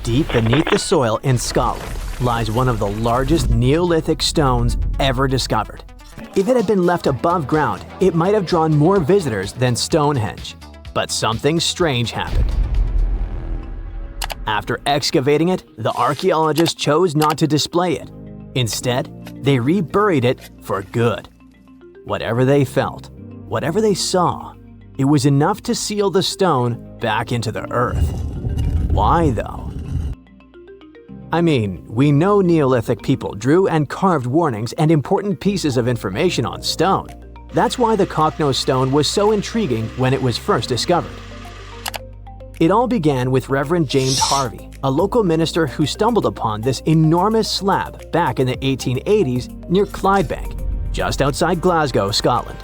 Deep beneath the soil in Scotland lies one of the largest Neolithic stones ever discovered. If it had been left above ground, it might have drawn more visitors than Stonehenge. But something strange happened. After excavating it, the archaeologists chose not to display it. Instead, they reburied it for good. Whatever they felt, whatever they saw, it was enough to seal the stone back into the earth. Why though? I mean, we know Neolithic people drew and carved warnings and important pieces of information on stone. That's why the Cocknose stone was so intriguing when it was first discovered. It all began with Reverend James Harvey, a local minister who stumbled upon this enormous slab back in the 1880s near Clydebank, just outside Glasgow, Scotland.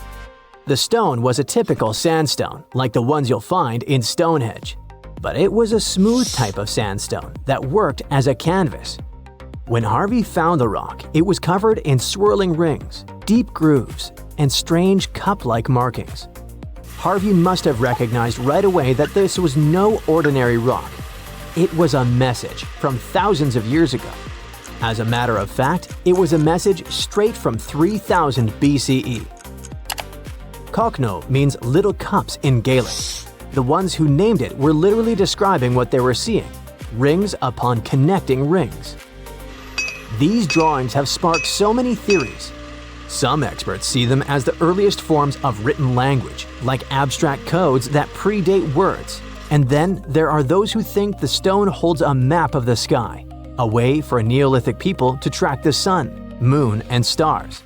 The stone was a typical sandstone, like the ones you'll find in Stonehenge. But it was a smooth type of sandstone that worked as a canvas. When Harvey found the rock, it was covered in swirling rings, deep grooves, and strange cup-like markings. Harvey must have recognized right away that this was no ordinary rock. It was a message from thousands of years ago. As a matter of fact, it was a message straight from 3000 BCE. Cockno means little cups in Gaelic. The ones who named it were literally describing what they were seeing, rings upon connecting rings. These drawings have sparked so many theories. Some experts see them as the earliest forms of written language, like abstract codes that predate words. And then there are those who think the stone holds a map of the sky, a way for Neolithic people to track the sun, moon, and stars.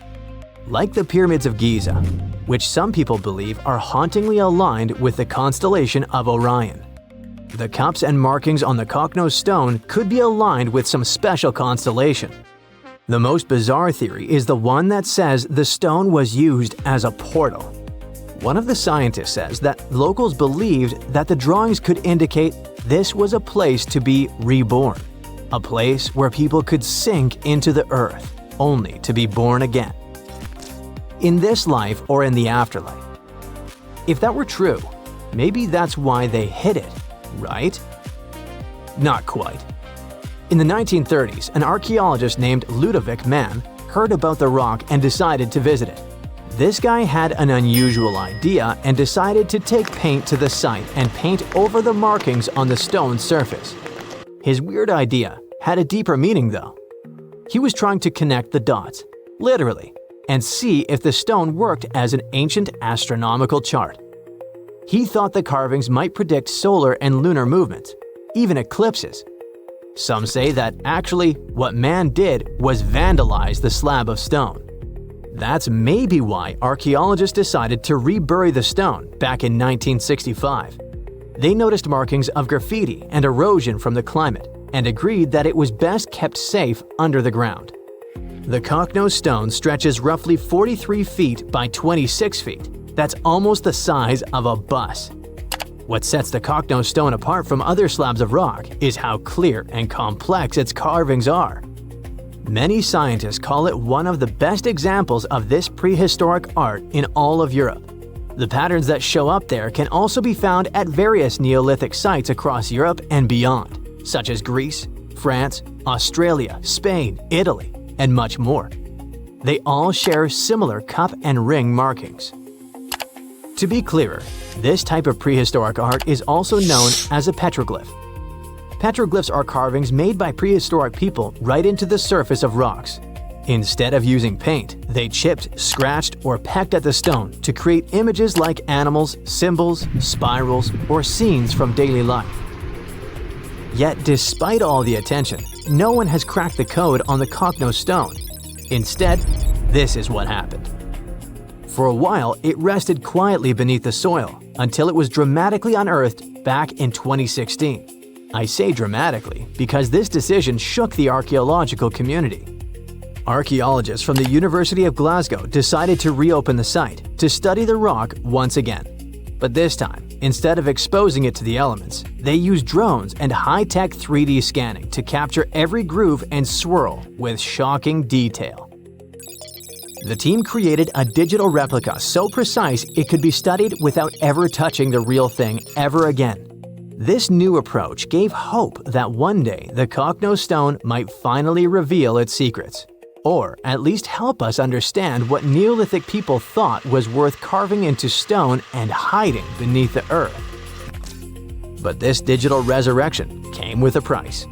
Like the pyramids of Giza, which some people believe are hauntingly aligned with the constellation of Orion. The cups and markings on the Cocknose stone could be aligned with some special constellation. The most bizarre theory is the one that says the stone was used as a portal. One of the scientists says that locals believed that the drawings could indicate this was a place to be reborn, a place where people could sink into the earth, only to be born again. In this life or in the afterlife. If that were true, maybe that's why they hid it, right? Not quite. In the 1930s, an archaeologist named Ludovic Mann heard about the rock and decided to visit it. This guy had an unusual idea and decided to take paint to the site and paint over the markings on the stone's surface. His weird idea had a deeper meaning though. He was trying to connect the dots, literally, and see if the stone worked as an ancient astronomical chart. He thought the carvings might predict solar and lunar movements, even eclipses. Some say that actually what man did was vandalize the slab of stone. That's maybe why archaeologists decided to rebury the stone back in 1965. They noticed markings of graffiti and erosion from the climate and agreed that it was best kept safe under the ground. The Cocknose stone stretches roughly 43 feet by 26 feet. That's almost the size of a bus. What sets the Cocknose stone apart from other slabs of rock is how clear and complex its carvings are. Many scientists call it one of the best examples of this prehistoric art in all of Europe. The patterns that show up there can also be found at various Neolithic sites across Europe and beyond, such as Greece, France, Australia, Spain, Italy, and much more. They all share similar cup and ring markings. To be clearer, this type of prehistoric art is also known as a petroglyph. Petroglyphs are carvings made by prehistoric people right into the surface of rocks. Instead of using paint, they chipped, scratched, or pecked at the stone to create images like animals, symbols, spirals, or scenes from daily life. Yet despite all the attention, no one has cracked the code on the Cocknose stone. Instead, this is what happened. For a while, it rested quietly beneath the soil until it was dramatically unearthed back in 2016. I say dramatically because this decision shook the archaeological community. Archaeologists from the University of Glasgow decided to reopen the site to study the rock once again. But this time, instead of exposing it to the elements, they used drones and high-tech 3D scanning to capture every groove and swirl with shocking detail. The team created a digital replica so precise it could be studied without ever touching the real thing ever again. This new approach gave hope that one day the Cognos stone might finally reveal its secrets, or at least help us understand what Neolithic people thought was worth carving into stone and hiding beneath the earth. But this digital resurrection came with a price.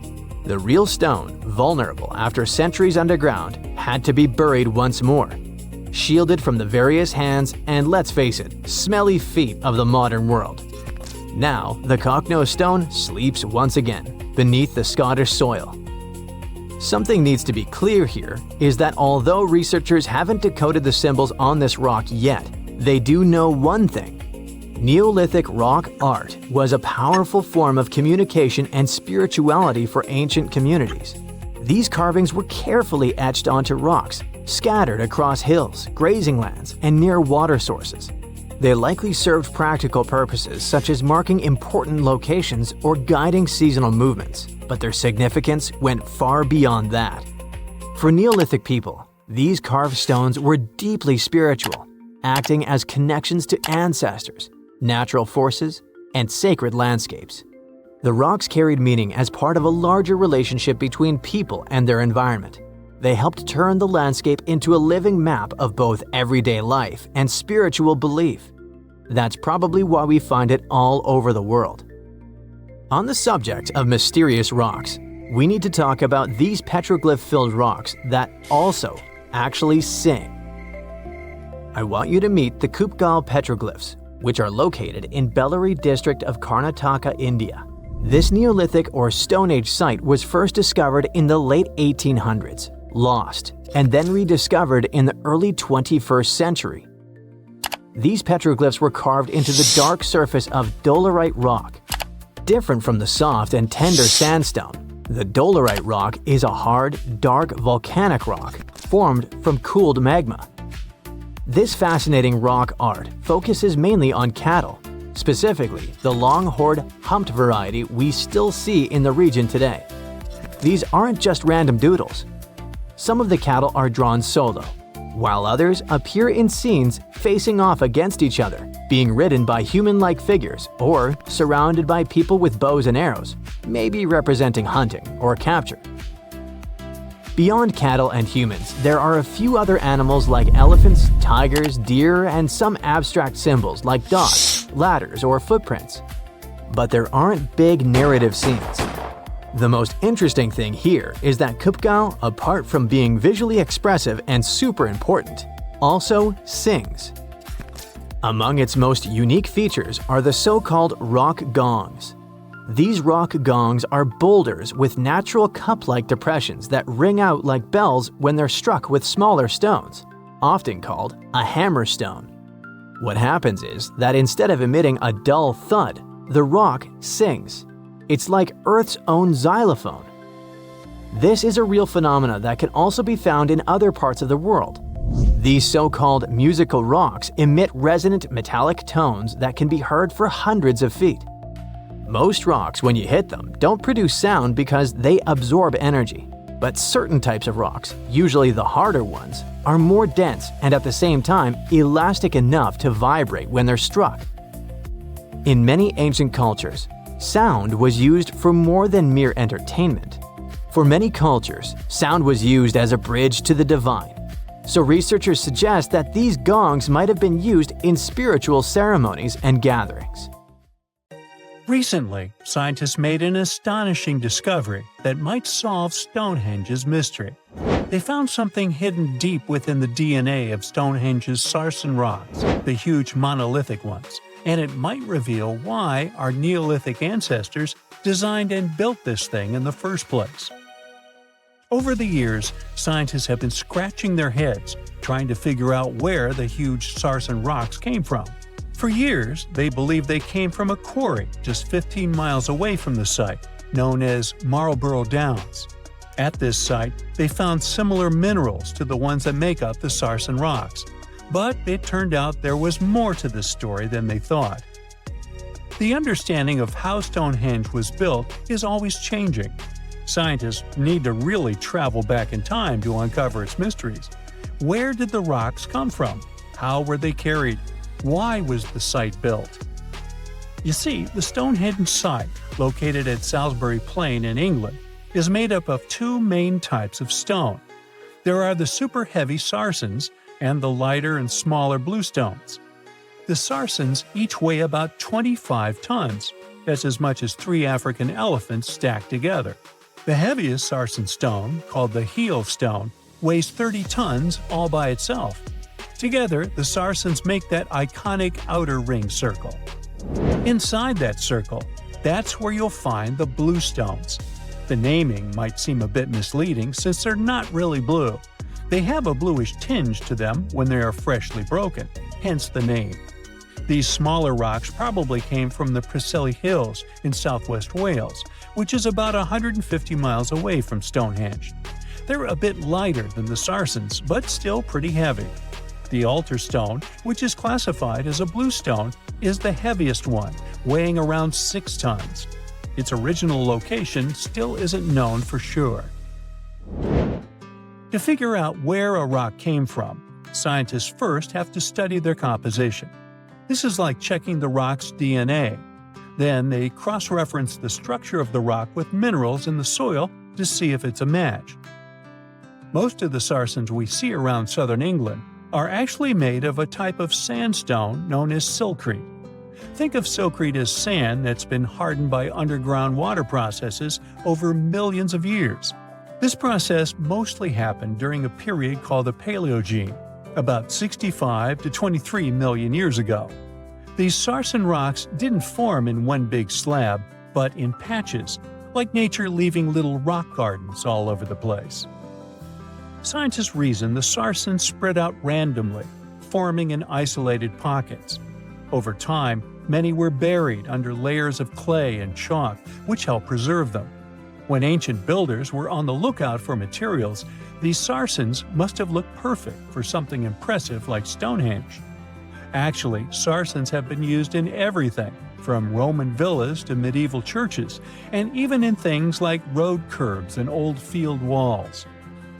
The real stone, vulnerable after centuries underground, had to be buried once more, shielded from the various hands and, let's face it, smelly feet of the modern world. Now, the Cognos stone sleeps once again beneath the Scottish soil. Something needs to be clear here is that although researchers haven't decoded the symbols on this rock yet, they do know one thing. Neolithic rock art was a powerful form of communication and spirituality for ancient communities. These carvings were carefully etched onto rocks, scattered across hills, grazing lands, and near water sources. They likely served practical purposes such as marking important locations or guiding seasonal movements, but their significance went far beyond that. For Neolithic people, these carved stones were deeply spiritual, acting as connections to ancestors, natural forces, and sacred landscapes. The rocks carried meaning as part of a larger relationship between people and their environment. They helped turn the landscape into a living map of both everyday life and spiritual belief. That's probably why we find it all over the world. On the subject of mysterious rocks, we need to talk about these petroglyph-filled rocks that also actually sing. I want you to meet the Kupgal petroglyphs, which are located in Bellary district of Karnataka, India. This Neolithic or Stone Age site was first discovered in the late 1800s, lost, and then rediscovered in the early 21st century. These petroglyphs were carved into the dark surface of dolerite rock. Different from the soft and tender sandstone, the dolerite rock is a hard, dark volcanic rock formed from cooled magma. This fascinating rock art focuses mainly on cattle, specifically the long-horned humped variety we still see in the region today. These aren't just random doodles. Some of the cattle are drawn solo, while others appear in scenes facing off against each other, being ridden by human-like figures or surrounded by people with bows and arrows, maybe representing hunting or capture. Beyond cattle and humans, there are a few other animals like elephants, tigers, deer, and some abstract symbols like dots, ladders, or footprints. But there aren't big narrative scenes. The most interesting thing here is that Kupgal, apart from being visually expressive and super important, also sings. Among its most unique features are the so-called rock gongs. These rock gongs are boulders with natural cup-like depressions that ring out like bells when they're struck with smaller stones, often called a hammerstone. What happens is that instead of emitting a dull thud, the rock sings. It's like Earth's own xylophone. This is a real phenomena that can also be found in other parts of the world. These so-called musical rocks emit resonant metallic tones that can be heard for hundreds of feet. Most rocks, when you hit them, don't produce sound because they absorb energy. But certain types of rocks, usually the harder ones, are more dense and at the same time elastic enough to vibrate when they're struck. In many ancient cultures, sound was used for more than mere entertainment. For many cultures, sound was used as a bridge to the divine. So researchers suggest that these gongs might have been used in spiritual ceremonies and gatherings. Recently, scientists made an astonishing discovery that might solve Stonehenge's mystery. They found something hidden deep within the DNA of Stonehenge's sarsen rocks, the huge monolithic ones, and it might reveal why our Neolithic ancestors designed and built this thing in the first place. Over the years, scientists have been scratching their heads, trying to figure out where the huge sarsen rocks came from. For years, they believed they came from a quarry just 15 miles away from the site, known as Marlborough Downs. At this site, they found similar minerals to the ones that make up the sarsen rocks. But it turned out there was more to this story than they thought. The understanding of how Stonehenge was built is always changing. Scientists need to really travel back in time to uncover its mysteries. Where did the rocks come from? How were they carried? Why was the site built? You see, the Stonehenge site located at Salisbury Plain in England, is made up of two main types of stone. There are the super heavy sarsens and the lighter and smaller bluestones. The sarsens each weigh about 25 tons. That's as much as 3 African elephants stacked together. The heaviest sarsen stone, called the heel stone, weighs 30 tons all by itself. Together, the sarsens make that iconic outer ring circle. Inside that circle, that's where you'll find the bluestones. The naming might seem a bit misleading since they're not really blue. They have a bluish tinge to them when they are freshly broken, hence the name. These smaller rocks probably came from the Preseli Hills in southwest Wales, which is about 150 miles away from Stonehenge. They're a bit lighter than the sarsens, but still pretty heavy. The altar stone, which is classified as a bluestone, is the heaviest one, weighing around 6 tons. Its original location still isn't known for sure. To figure out where a rock came from, scientists first have to study their composition. This is like checking the rock's DNA. Then they cross-reference the structure of the rock with minerals in the soil to see if it's a match. Most of the sarsens we see around southern England are actually made of a type of sandstone known as silcrete. Think of silcrete as sand that's been hardened by underground water processes over millions of years. This process mostly happened during a period called the Paleogene, about 65 to 23 million years ago. These sarsen rocks didn't form in one big slab, but in patches, like nature leaving little rock gardens all over the place. Scientists reason the sarsens spread out randomly, forming in isolated pockets. Over time, many were buried under layers of clay and chalk, which helped preserve them. When ancient builders were on the lookout for materials, these sarsens must have looked perfect for something impressive like Stonehenge. Actually, sarsens have been used in everything, from Roman villas to medieval churches, and even in things like road curbs and old field walls.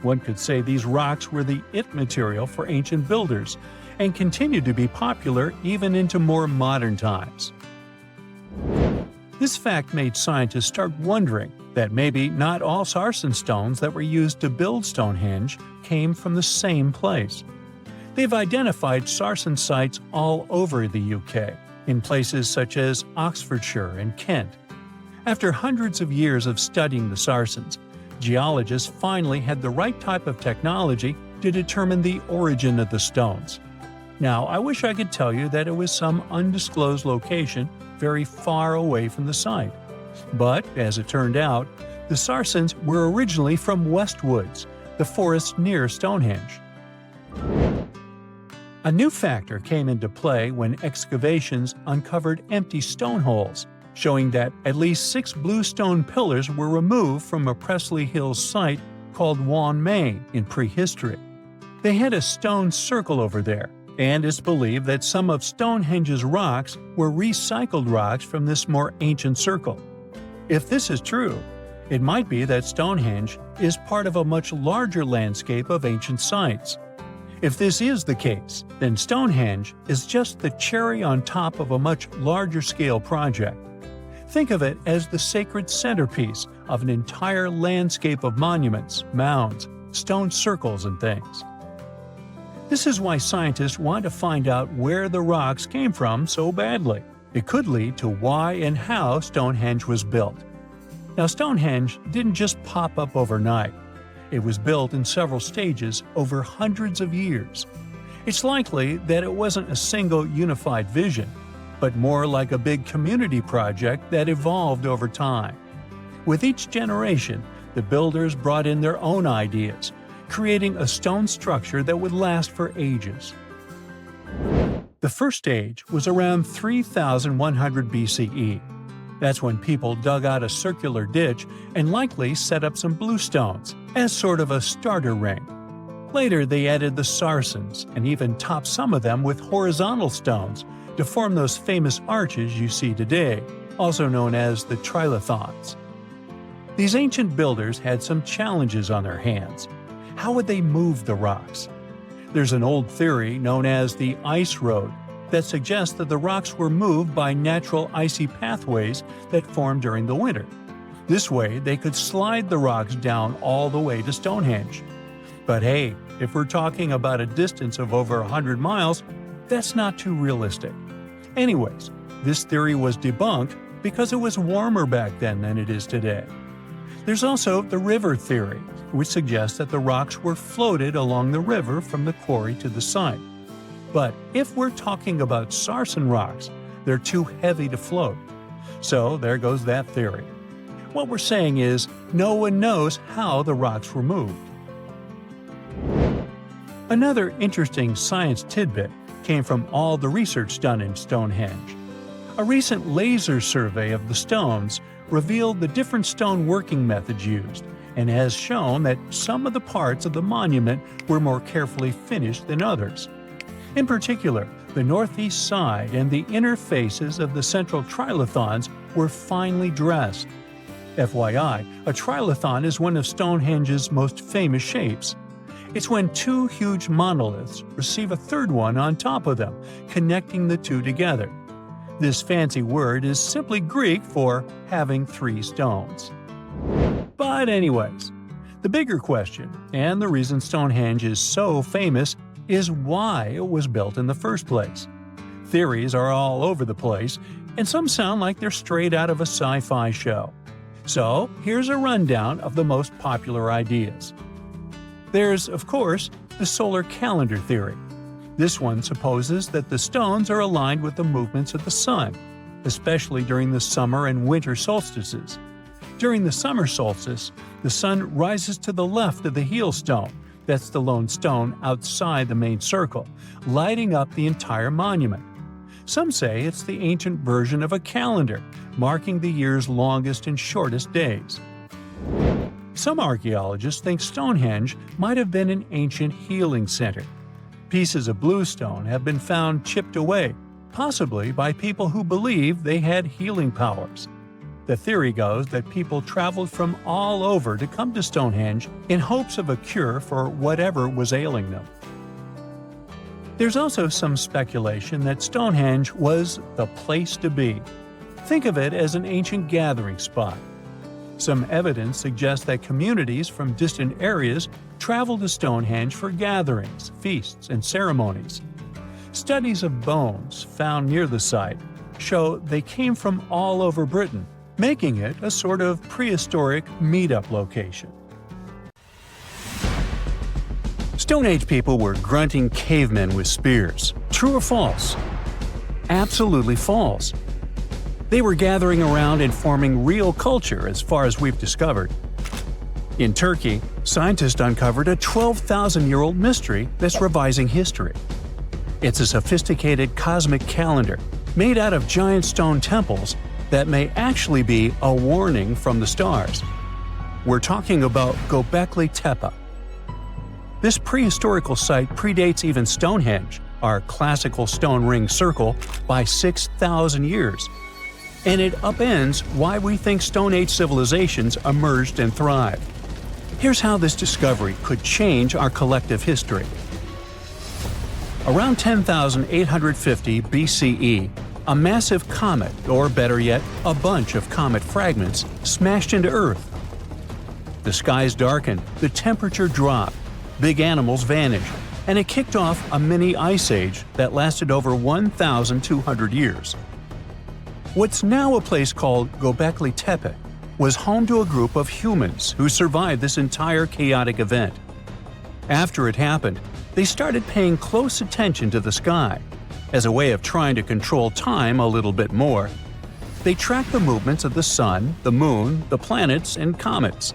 One could say these rocks were the it material for ancient builders, and continue to be popular even into more modern times. This fact made scientists start wondering that maybe not all sarsen stones that were used to build Stonehenge came from the same place. They've identified sarsen sites all over the UK, in places such as Oxfordshire and Kent. After hundreds of years of studying the sarsens, geologists finally had the right type of technology to determine the origin of the stones. Now, I wish I could tell you that it was some undisclosed location very far away from the site. But, as it turned out, the sarsens were originally from Westwoods, the forest near Stonehenge. A new factor came into play when excavations uncovered empty stone holes, showing that at least 6 bluestone pillars were removed from a Preseli Hills site called Wan Main in prehistory. They had a stone circle over there, and it's believed that some of Stonehenge's rocks were recycled rocks from this more ancient circle. If this is true, it might be that Stonehenge is part of a much larger landscape of ancient sites. If this is the case, then Stonehenge is just the cherry on top of a much larger scale project. Think of it as the sacred centerpiece of an entire landscape of monuments, mounds, stone circles, and things. This is why scientists want to find out where the rocks came from so badly. It could lead to why and how Stonehenge was built. Now, Stonehenge didn't just pop up overnight. It was built in several stages over hundreds of years. It's likely that it wasn't a single unified vision, but more like a big community project that evolved over time. With each generation, the builders brought in their own ideas, creating a stone structure that would last for ages. The first stage was around 3100 BCE. That's when people dug out a circular ditch and likely set up some bluestones as sort of a starter ring. Later, they added the sarsens and even topped some of them with horizontal stones to form those famous arches you see today, also known as the trilithons. These ancient builders had some challenges on their hands. How would they move the rocks? There's an old theory known as the ice road, that suggests that the rocks were moved by natural icy pathways that formed during the winter. This way, they could slide the rocks down all the way to Stonehenge. But hey, if we're talking about a distance of over 100 miles, that's not too realistic. Anyways, this theory was debunked because it was warmer back then than it is today. There's also the river theory, which suggests that the rocks were floated along the river from the quarry to the site. But if we're talking about sarsen rocks, they're too heavy to float. So there goes that theory. What we're saying is, no one knows how the rocks were moved. Another interesting science tidbit came from all the research done in Stonehenge. A recent laser survey of the stones revealed the different stone working methods used, and has shown that some of the parts of the monument were more carefully finished than others. In particular, the northeast side and the inner faces of the central trilithons were finely dressed. FYI, a trilithon is one of Stonehenge's most famous shapes. It's when two huge monoliths receive a third one on top of them, connecting the two together. This fancy word is simply Greek for having three stones. But anyways, the bigger question, and the reason Stonehenge is so famous, is why it was built in the first place. Theories are all over the place, and some sound like they're straight out of a sci-fi show. So here's a rundown of the most popular ideas. There's, of course, the solar calendar theory. This one supposes that the stones are aligned with the movements of the sun, especially during the summer and winter solstices. During the summer solstice, the sun rises to the left of the heel stone, that's the lone stone outside the main circle, lighting up the entire monument. Some say it's the ancient version of a calendar, marking the year's longest and shortest days. Some archaeologists think Stonehenge might have been an ancient healing center. Pieces of bluestone have been found chipped away, possibly by people who believed they had healing powers. The theory goes that people traveled from all over to come to Stonehenge in hopes of a cure for whatever was ailing them. There's also some speculation that Stonehenge was the place to be. Think of it as an ancient gathering spot. Some evidence suggests that communities from distant areas traveled to Stonehenge for gatherings, feasts, and ceremonies. Studies of bones found near the site show they came from all over Britain, making it a sort of prehistoric meetup location. Stone Age people were grunting cavemen with spears. True or false? Absolutely false. They were gathering around and forming real culture as far as we've discovered. In Turkey, scientists uncovered a 12,000-year-old mystery that's revising history. It's a sophisticated cosmic calendar made out of giant stone temples that may actually be a warning from the stars. We're talking about Göbekli Tepe. This prehistorical site predates even Stonehenge, our classical stone ring circle, by 6,000 years. And it upends why we think Stone Age civilizations emerged and thrived. Here's how this discovery could change our collective history. Around 10,850 BCE, a massive comet, or better yet, a bunch of comet fragments, smashed into Earth. The skies darkened, the temperature dropped, big animals vanished, and it kicked off a mini ice age that lasted over 1,200 years. What's now a place called Göbekli Tepe was home to a group of humans who survived this entire chaotic event. After it happened, they started paying close attention to the sky. As a way of trying to control time a little bit more, they tracked the movements of the sun, the moon, the planets, and comets.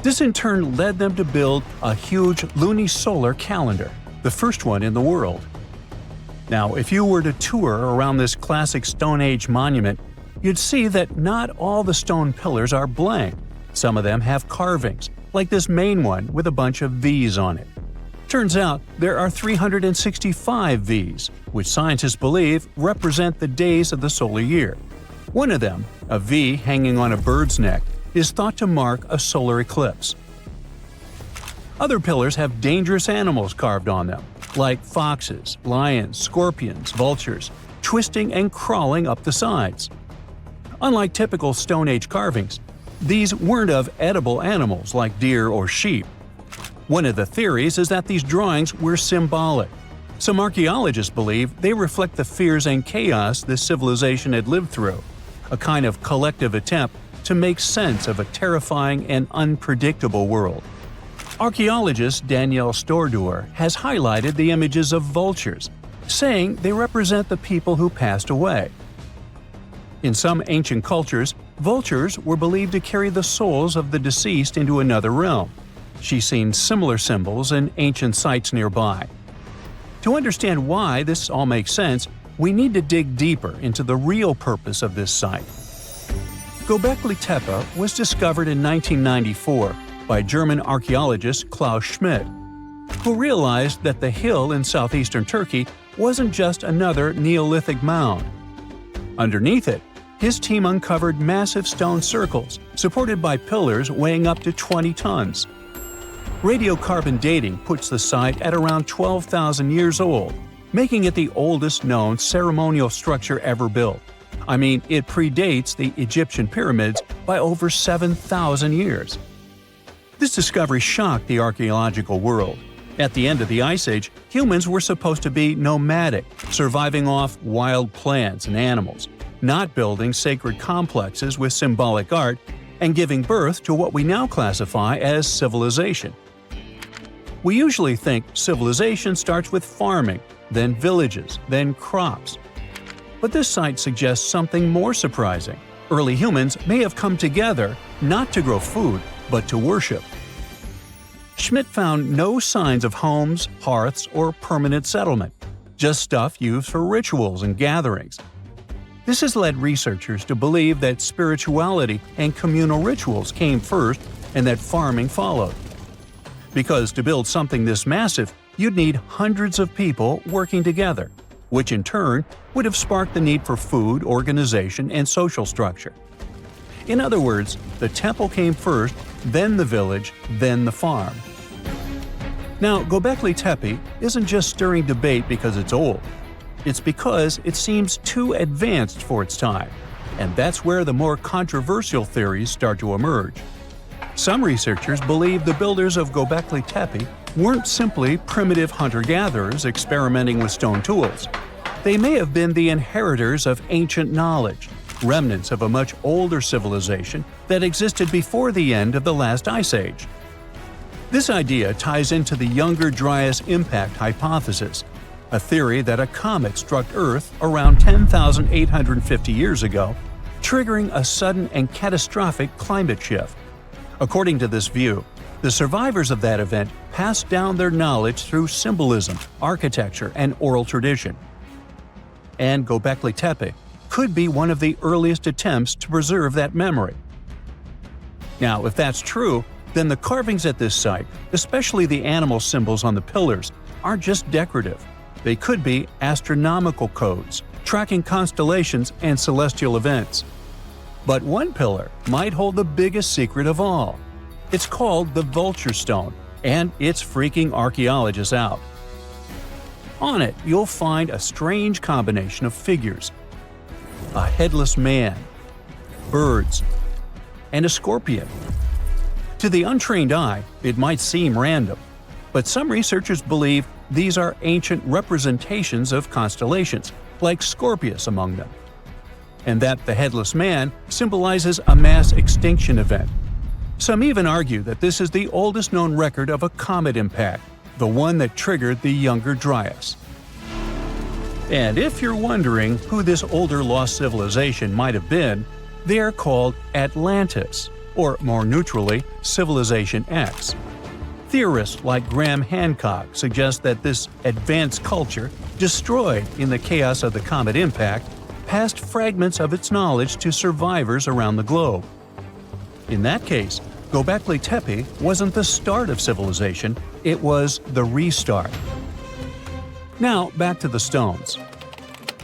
This in turn led them to build a huge lunisolar calendar, the first one in the world. Now, if you were to tour around this classic Stone Age monument, you'd see that not all the stone pillars are blank. Some of them have carvings, like this main one with a bunch of V's on it. Turns out there are 365 V's, which scientists believe represent the days of the solar year. One of them, a V hanging on a bird's neck, is thought to mark a solar eclipse. Other pillars have dangerous animals carved on them, like foxes, lions, scorpions, vultures, twisting and crawling up the sides. Unlike typical Stone Age carvings, these weren't of edible animals like deer or sheep. One of the theories is that these drawings were symbolic. Some archaeologists believe they reflect the fears and chaos this civilization had lived through, a kind of collective attempt to make sense of a terrifying and unpredictable world. Archaeologist Danielle Stordur has highlighted the images of vultures, saying they represent the people who passed away. In some ancient cultures, vultures were believed to carry the souls of the deceased into another realm. She's seen similar symbols in ancient sites nearby. To understand why this all makes sense, we need to dig deeper into the real purpose of this site. Göbekli Tepe was discovered in 1994 by German archaeologist Klaus Schmidt, who realized that the hill in southeastern Turkey wasn't just another Neolithic mound. Underneath it, his team uncovered massive stone circles supported by pillars weighing up to 20 tons. Radiocarbon dating puts the site at around 12,000 years old, making it the oldest known ceremonial structure ever built. I mean, it predates the Egyptian pyramids by over 7,000 years. This discovery shocked the archaeological world. At the end of the Ice Age, humans were supposed to be nomadic, surviving off wild plants and animals, not building sacred complexes with symbolic art, and giving birth to what we now classify as civilization. We usually think civilization starts with farming, then villages, then crops. But this site suggests something more surprising. Early humans may have come together not to grow food, but to worship. Schmidt found no signs of homes, hearths, or permanent settlement, just stuff used for rituals and gatherings. This has led researchers to believe that spirituality and communal rituals came first and that farming followed. Because to build something this massive, you'd need hundreds of people working together, which in turn would have sparked the need for food, organization, and social structure. In other words, the temple came first, then the village, then the farm. Now, Göbekli Tepe isn't just stirring debate because it's old. It's because it seems too advanced for its time, and that's where the more controversial theories start to emerge. Some researchers believe the builders of Göbekli Tepe weren't simply primitive hunter-gatherers experimenting with stone tools. They may have been the inheritors of ancient knowledge, remnants of a much older civilization that existed before the end of the last ice age. This idea ties into the Younger Dryas impact hypothesis, a theory that a comet struck Earth around 10,850 years ago, triggering a sudden and catastrophic climate shift. According to this view, the survivors of that event passed down their knowledge through symbolism, architecture, and oral tradition. And Göbekli Tepe could be one of the earliest attempts to preserve that memory. Now, if that's true, then the carvings at this site, especially the animal symbols on the pillars, aren't just decorative. They could be astronomical codes, tracking constellations and celestial events. But one pillar might hold the biggest secret of all. It's called the Vulture Stone, and it's freaking archaeologists out. On it, you'll find a strange combination of figures: a headless man, birds, and a scorpion. To the untrained eye, it might seem random, but some researchers believe these are ancient representations of constellations, like Scorpius among them, and that the headless man symbolizes a mass extinction event. Some even argue that this is the oldest known record of a comet impact, the one that triggered the Younger Dryas. And if you're wondering who this older lost civilization might have been, they are called Atlantis, or more neutrally, Civilization X. Theorists like Graham Hancock suggest that this advanced culture, destroyed in the chaos of the comet impact, passed fragments of its knowledge to survivors around the globe. In that case, Göbekli Tepe wasn't the start of civilization, it was the restart. Now, back to the stones.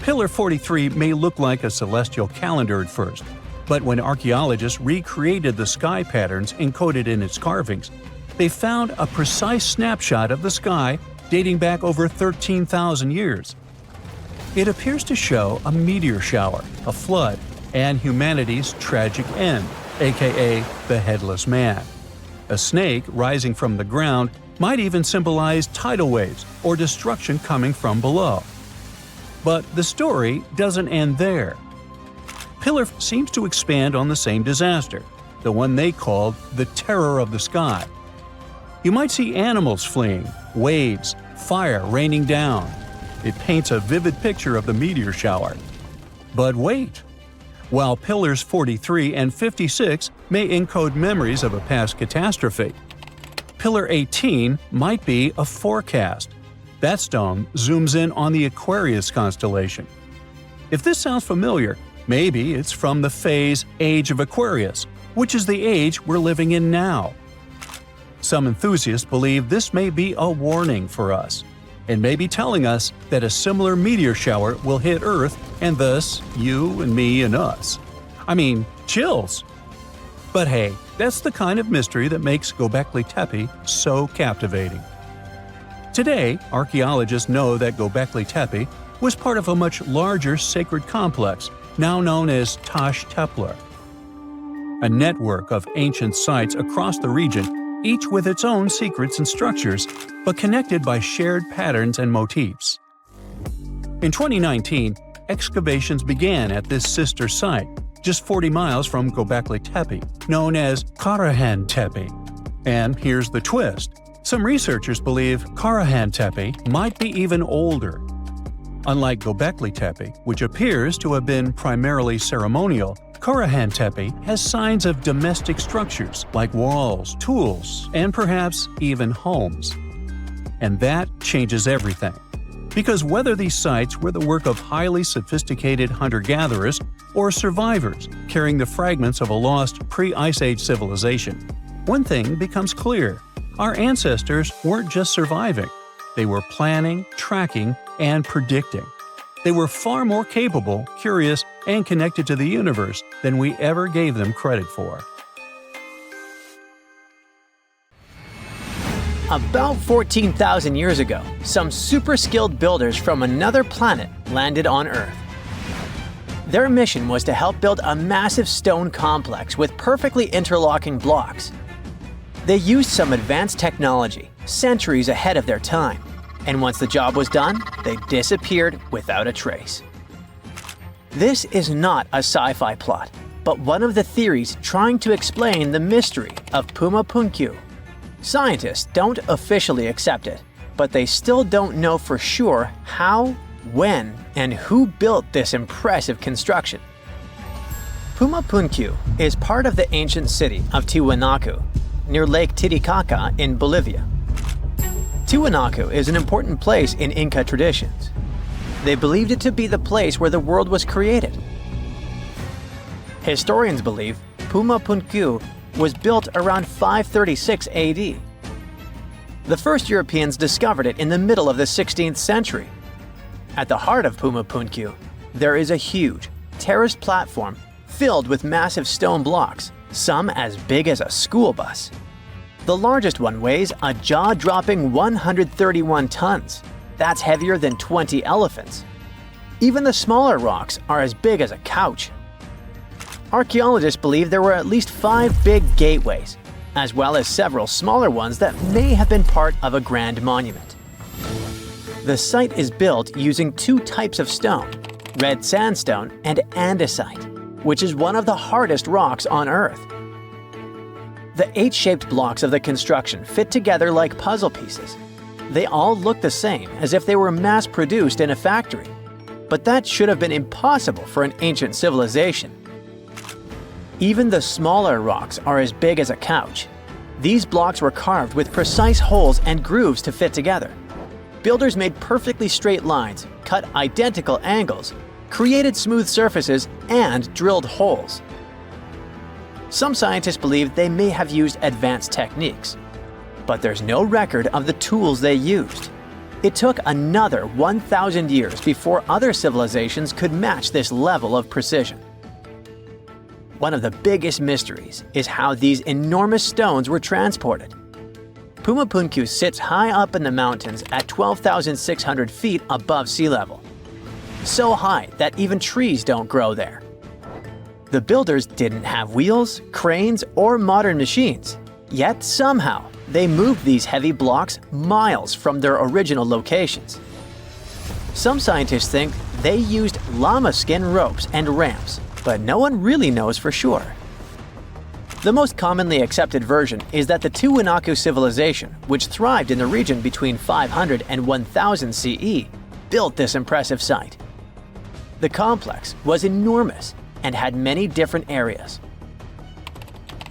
Pillar 43 may look like a celestial calendar at first, but when archaeologists recreated the sky patterns encoded in its carvings, they found a precise snapshot of the sky dating back over 13,000 years. It appears to show a meteor shower, a flood, and humanity's tragic end, aka the Headless Man. A snake rising from the ground might even symbolize tidal waves or destruction coming from below. But the story doesn't end there. Pillar seems to expand on the same disaster, the one they called the Terror of the Sky. You might see animals fleeing, waves, fire raining down. It paints a vivid picture of the meteor shower. But wait! While Pillars 43 and 56 may encode memories of a past catastrophe, Pillar 18 might be a forecast. That stone zooms in on the Aquarius constellation. If this sounds familiar, maybe it's from the phase Age of Aquarius, which is the age we're living in now. Some enthusiasts believe this may be a warning for us, and may be telling us that a similar meteor shower will hit Earth and thus you and me and us. I mean, chills! But hey, that's the kind of mystery that makes Göbekli Tepe so captivating. Today, archaeologists know that Göbekli Tepe was part of a much larger sacred complex, now known as Taş Tepeler. A network of ancient sites across the region, each with its own secrets and structures, but connected by shared patterns and motifs. In 2019, excavations began at this sister site, just 40 miles from Göbekli Tepe, known as Karahan Tepe. And here's the twist. Some researchers believe Karahan Tepe might be even older. Unlike Göbekli Tepe, which appears to have been primarily ceremonial, Karahan Tepe has signs of domestic structures like walls, tools, and perhaps even homes. And that changes everything. Because whether these sites were the work of highly sophisticated hunter-gatherers or survivors carrying the fragments of a lost pre-Ice Age civilization, one thing becomes clear. Our ancestors weren't just surviving. They were planning, tracking, and predicting. They were far more capable, curious, and connected to the universe than we ever gave them credit for. About 14,000 years ago, some super-skilled builders from another planet landed on Earth. Their mission was to help build a massive stone complex with perfectly interlocking blocks. They used some advanced technology, centuries ahead of their time, and once the job was done, they disappeared without a trace. This is not a sci-fi plot, but one of the theories trying to explain the mystery of Puma Punku. Scientists don't officially accept it, but they still don't know for sure how, when, and who built this impressive construction. Puma Punku is part of the ancient city of Tiwanaku, near Lake Titicaca in Bolivia. Tiwanaku is an important place in Inca traditions. They believed it to be the place where the world was created. Historians believe Puma Punku was built around 536 AD. The first Europeans discovered it in the middle of the 16th century. At the heart of Puma Punku, there is a huge, terraced platform filled with massive stone blocks, some as big as a school bus. The largest one weighs a jaw-dropping 131 tons. That's heavier than 20 elephants. Even the smaller rocks are as big as a couch. Archaeologists believe there were at least 5 big gateways, as well as several smaller ones that may have been part of a grand monument. The site is built using 2 types of stone, red sandstone and andesite, which is one of the hardest rocks on Earth. The 8-shaped blocks of the construction fit together like puzzle pieces. They all look the same, as if they were mass-produced in a factory. But that should have been impossible for an ancient civilization. Even the smaller rocks are as big as a couch. These blocks were carved with precise holes and grooves to fit together. Builders made perfectly straight lines, cut identical angles, created smooth surfaces, and drilled holes. Some scientists believe they may have used advanced techniques, but there's no record of the tools they used. It took another 1,000 years before other civilizations could match this level of precision. One of the biggest mysteries is how these enormous stones were transported. Pumapunku sits high up in the mountains at 12,600 feet above sea level. So high that even trees don't grow there. The builders didn't have wheels, cranes, or modern machines, yet somehow they moved these heavy blocks miles from their original locations. Some scientists think they used llama skin ropes and ramps, but no one really knows for sure. The most commonly accepted version is that the Tiwanaku civilization, which thrived in the region between 500 and 1000 CE, built this impressive site. The complex was enormous and had many different areas.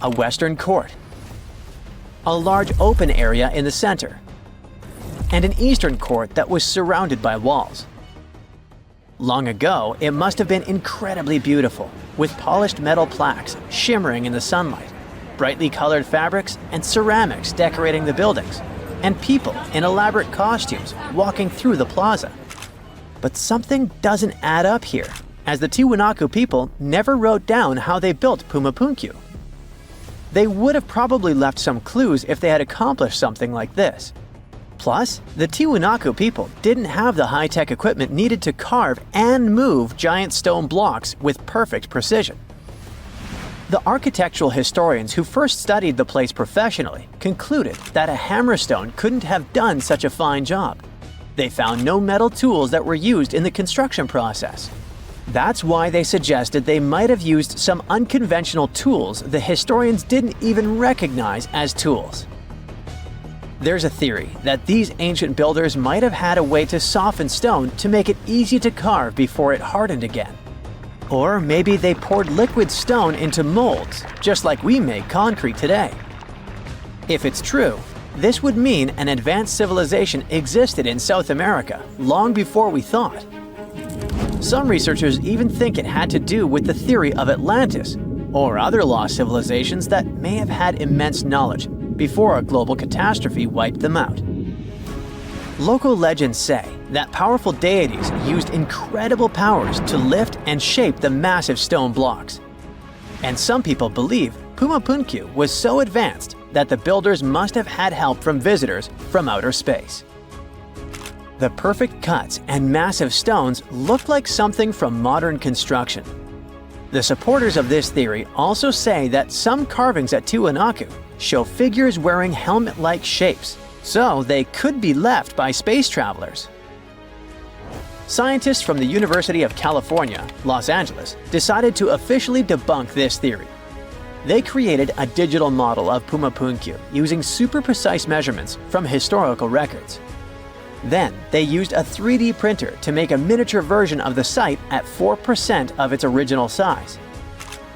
A western court, a large open area in the center, and an eastern court that was surrounded by walls. Long ago, it must have been incredibly beautiful, with polished metal plaques shimmering in the sunlight, brightly colored fabrics and ceramics decorating the buildings, and people in elaborate costumes walking through the plaza. But something doesn't add up here, as the Tiwanaku people never wrote down how they built Pumapunku. They would have probably left some clues if they had accomplished something like this. Plus, the Tiwanaku people didn't have the high-tech equipment needed to carve and move giant stone blocks with perfect precision. The architectural historians who first studied the place professionally concluded that a hammerstone couldn't have done such a fine job. They found no metal tools that were used in the construction process. That's why they suggested they might have used some unconventional tools the historians didn't even recognize as tools. There's a theory that these ancient builders might have had a way to soften stone to make it easy to carve before it hardened again. Or maybe they poured liquid stone into molds, just like we make concrete today. If it's true, this would mean an advanced civilization existed in South America long before we thought. Some researchers even think it had to do with the theory of Atlantis, or other lost civilizations that may have had immense knowledge before a global catastrophe wiped them out. Local legends say that powerful deities used incredible powers to lift and shape the massive stone blocks. And some people believe Pumapunku was so advanced that the builders must have had help from visitors from outer space. The perfect cuts and massive stones look like something from modern construction. The supporters of this theory also say that some carvings at Tiwanaku show figures wearing helmet-like shapes, so they could be left by space travelers. Scientists from the University of California, Los Angeles, decided to officially debunk this theory. They created a digital model of Pumapunku using super precise measurements from historical records. Then, they used a 3D printer to make a miniature version of the site at 4% of its original size.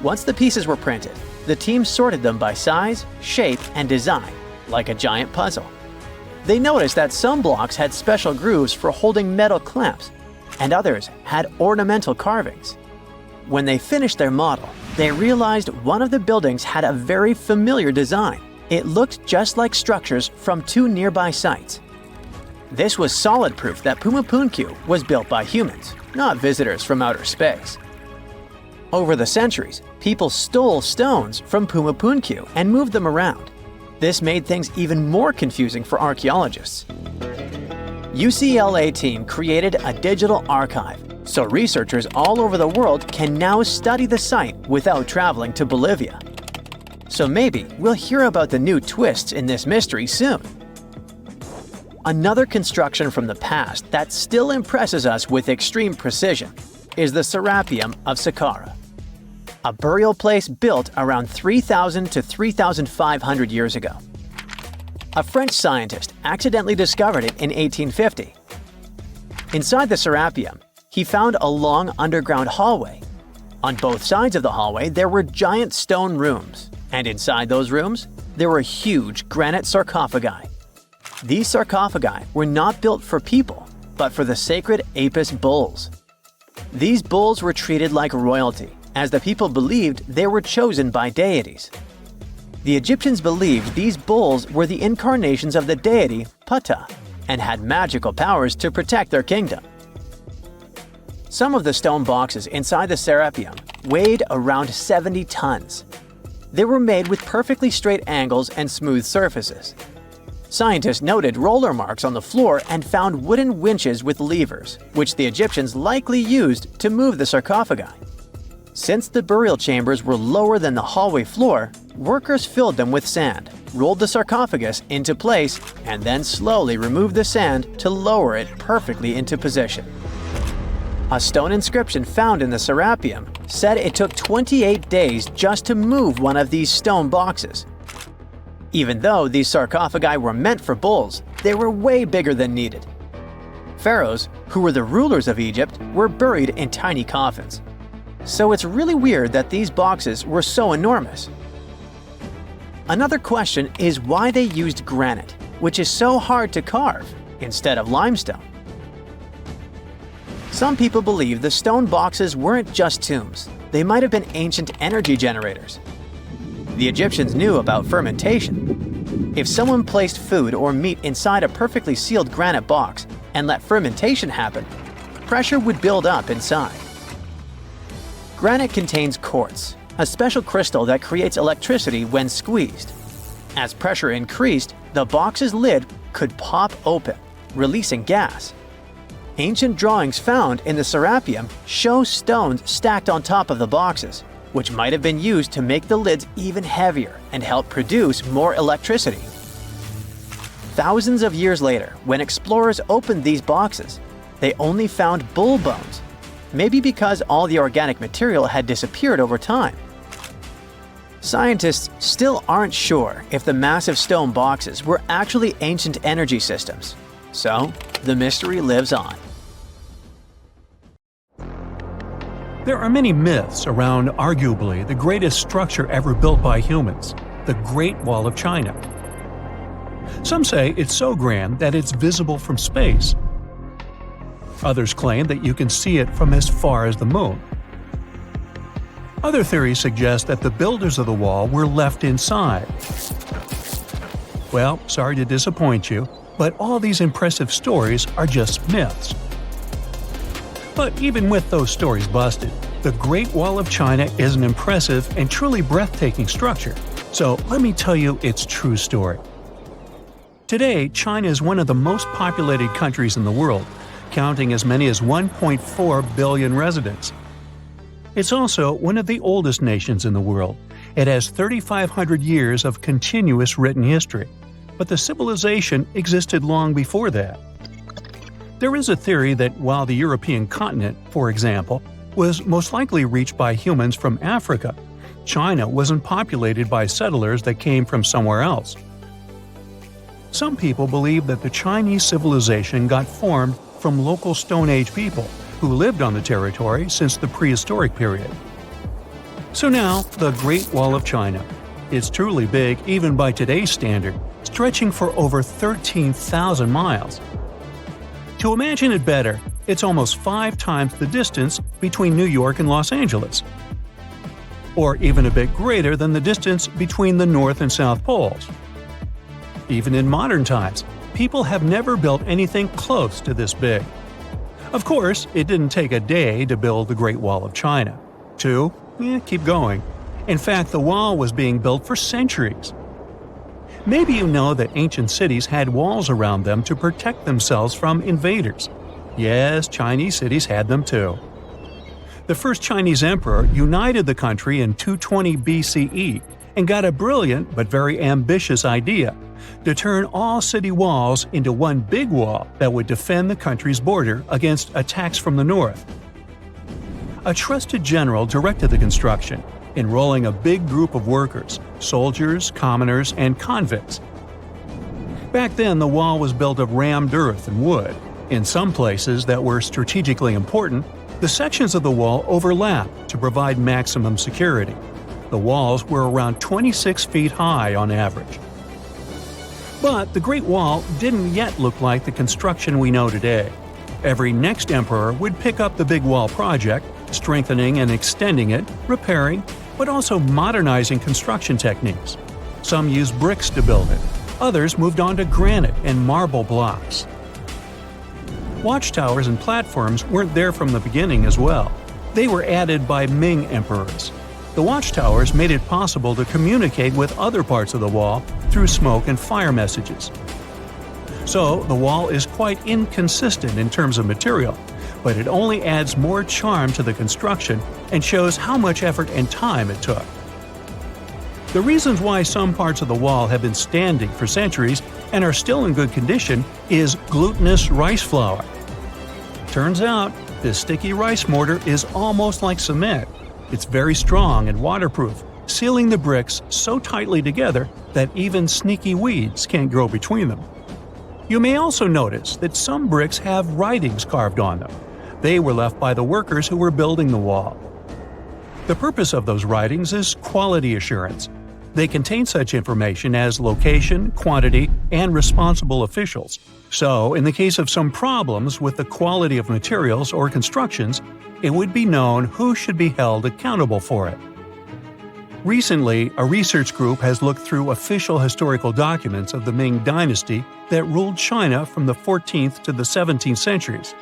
Once the pieces were printed, the team sorted them by size, shape, and design, like a giant puzzle. They noticed that some blocks had special grooves for holding metal clamps, and others had ornamental carvings. When they finished their model, they realized one of the buildings had a very familiar design. It looked just like structures from two nearby sites. This was solid proof that Pumapunku was built by humans, not visitors from outer space. Over the centuries, people stole stones from Pumapunku and moved them around. This made things even more confusing for archaeologists. UCLA team created a digital archive, so researchers all over the world can now study the site without traveling to Bolivia. So maybe we'll hear about the new twists in this mystery soon. Another construction from the past that still impresses us with extreme precision is the Serapeum of Saqqara, a burial place built around 3,000 to 3,500 years ago. A French scientist accidentally discovered it in 1850. Inside the Serapeum, he found a long underground hallway. On both sides of the hallway, there were giant stone rooms, and inside those rooms, there were huge granite sarcophagi. These sarcophagi were not built for people, but for the sacred Apis bulls. These bulls were treated like royalty, as the people believed they were chosen by deities. The Egyptians believed these bulls were the incarnations of the deity Ptah and had magical powers to protect their kingdom. Some of the stone boxes inside the Serapeum weighed around 70 tons. They were made with perfectly straight angles and smooth surfaces. Scientists noted roller marks on the floor and found wooden winches with levers, which the Egyptians likely used to move the sarcophagi. Since the burial chambers were lower than the hallway floor, workers filled them with sand, rolled the sarcophagus into place, and then slowly removed the sand to lower it perfectly into position. A stone inscription found in the Serapeum said it took 28 days just to move one of these stone boxes. Even though these sarcophagi were meant for bulls, they were way bigger than needed. Pharaohs, who were the rulers of Egypt, were buried in tiny coffins. So it's really weird that these boxes were so enormous. Another question is why they used granite, which is so hard to carve, instead of limestone. Some people believe the stone boxes weren't just tombs. They might have been ancient energy generators. The Egyptians knew about fermentation. If someone placed food or meat inside a perfectly sealed granite box and let fermentation happen, pressure would build up inside. Granite contains quartz, a special crystal that creates electricity when squeezed. As pressure increased, the box's lid could pop open, releasing gas. Ancient drawings found in the Serapeum show stones stacked on top of the boxes, which might have been used to make the lids even heavier and help produce more electricity. Thousands of years later, when explorers opened these boxes, they only found bull bones, maybe because all the organic material had disappeared over time. Scientists still aren't sure if the massive stone boxes were actually ancient energy systems, so the mystery lives on. There are many myths around arguably the greatest structure ever built by humans, the Great Wall of China. Some say it's so grand that it's visible from space. Others claim that you can see it from as far as the moon. Other theories suggest that the builders of the wall were left inside. Well, sorry to disappoint you, but all these impressive stories are just myths. But even with those stories busted, the Great Wall of China is an impressive and truly breathtaking structure. So let me tell you its true story. Today, China is one of the most populated countries in the world, counting as many as 1.4 billion residents. It's also one of the oldest nations in the world. It has 3,500 years of continuous written history, but the civilization existed long before that. There is a theory that while the European continent, for example, was most likely reached by humans from Africa, China wasn't populated by settlers that came from somewhere else. Some people believe that the Chinese civilization got formed from local Stone Age people who lived on the territory since the prehistoric period. So now, the Great Wall of China. It's truly big even by today's standard, stretching for over 13,000 miles. To imagine it better, it's almost 5 times the distance between New York and Los Angeles. Or even a bit greater than the distance between the North and South Poles. Even in modern times, people have never built anything close to this big. Of course, it didn't take a day to build the Great Wall of China. 2? Keep going. In fact, the wall was being built for centuries. Maybe you know that ancient cities had walls around them to protect themselves from invaders. Yes, Chinese cities had them too. The first Chinese emperor united the country in 220 BCE and got a brilliant but very ambitious idea to turn all city walls into one big wall that would defend the country's border against attacks from the north. A trusted general directed the construction, enrolling a big group of workers, soldiers, commoners, and convicts. Back then, the wall was built of rammed earth and wood. In some places that were strategically important, the sections of the wall overlapped to provide maximum security. The walls were around 26 feet high on average. But the Great Wall didn't yet look like the construction we know today. Every next emperor would pick up the Big Wall project, strengthening and extending it, repairing, but also modernizing construction techniques. Some used bricks to build it. Others moved on to granite and marble blocks. Watchtowers and platforms weren't there from the beginning as well. They were added by Ming emperors. The watchtowers made it possible to communicate with other parts of the wall through smoke and fire messages. So the wall is quite inconsistent in terms of material, but it only adds more charm to the construction and shows how much effort and time it took. The reasons why some parts of the wall have been standing for centuries and are still in good condition is glutinous rice flour. Turns out, this sticky rice mortar is almost like cement. It's very strong and waterproof, sealing the bricks so tightly together that even sneaky weeds can't grow between them. You may also notice that some bricks have writings carved on them. They were left by the workers who were building the wall. The purpose of those writings is quality assurance. They contain such information as location, quantity, and responsible officials. So, in the case of some problems with the quality of materials or constructions, it would be known who should be held accountable for it. Recently, a research group has looked through official historical documents of the Ming Dynasty that ruled China from the 14th to the 17th centuries.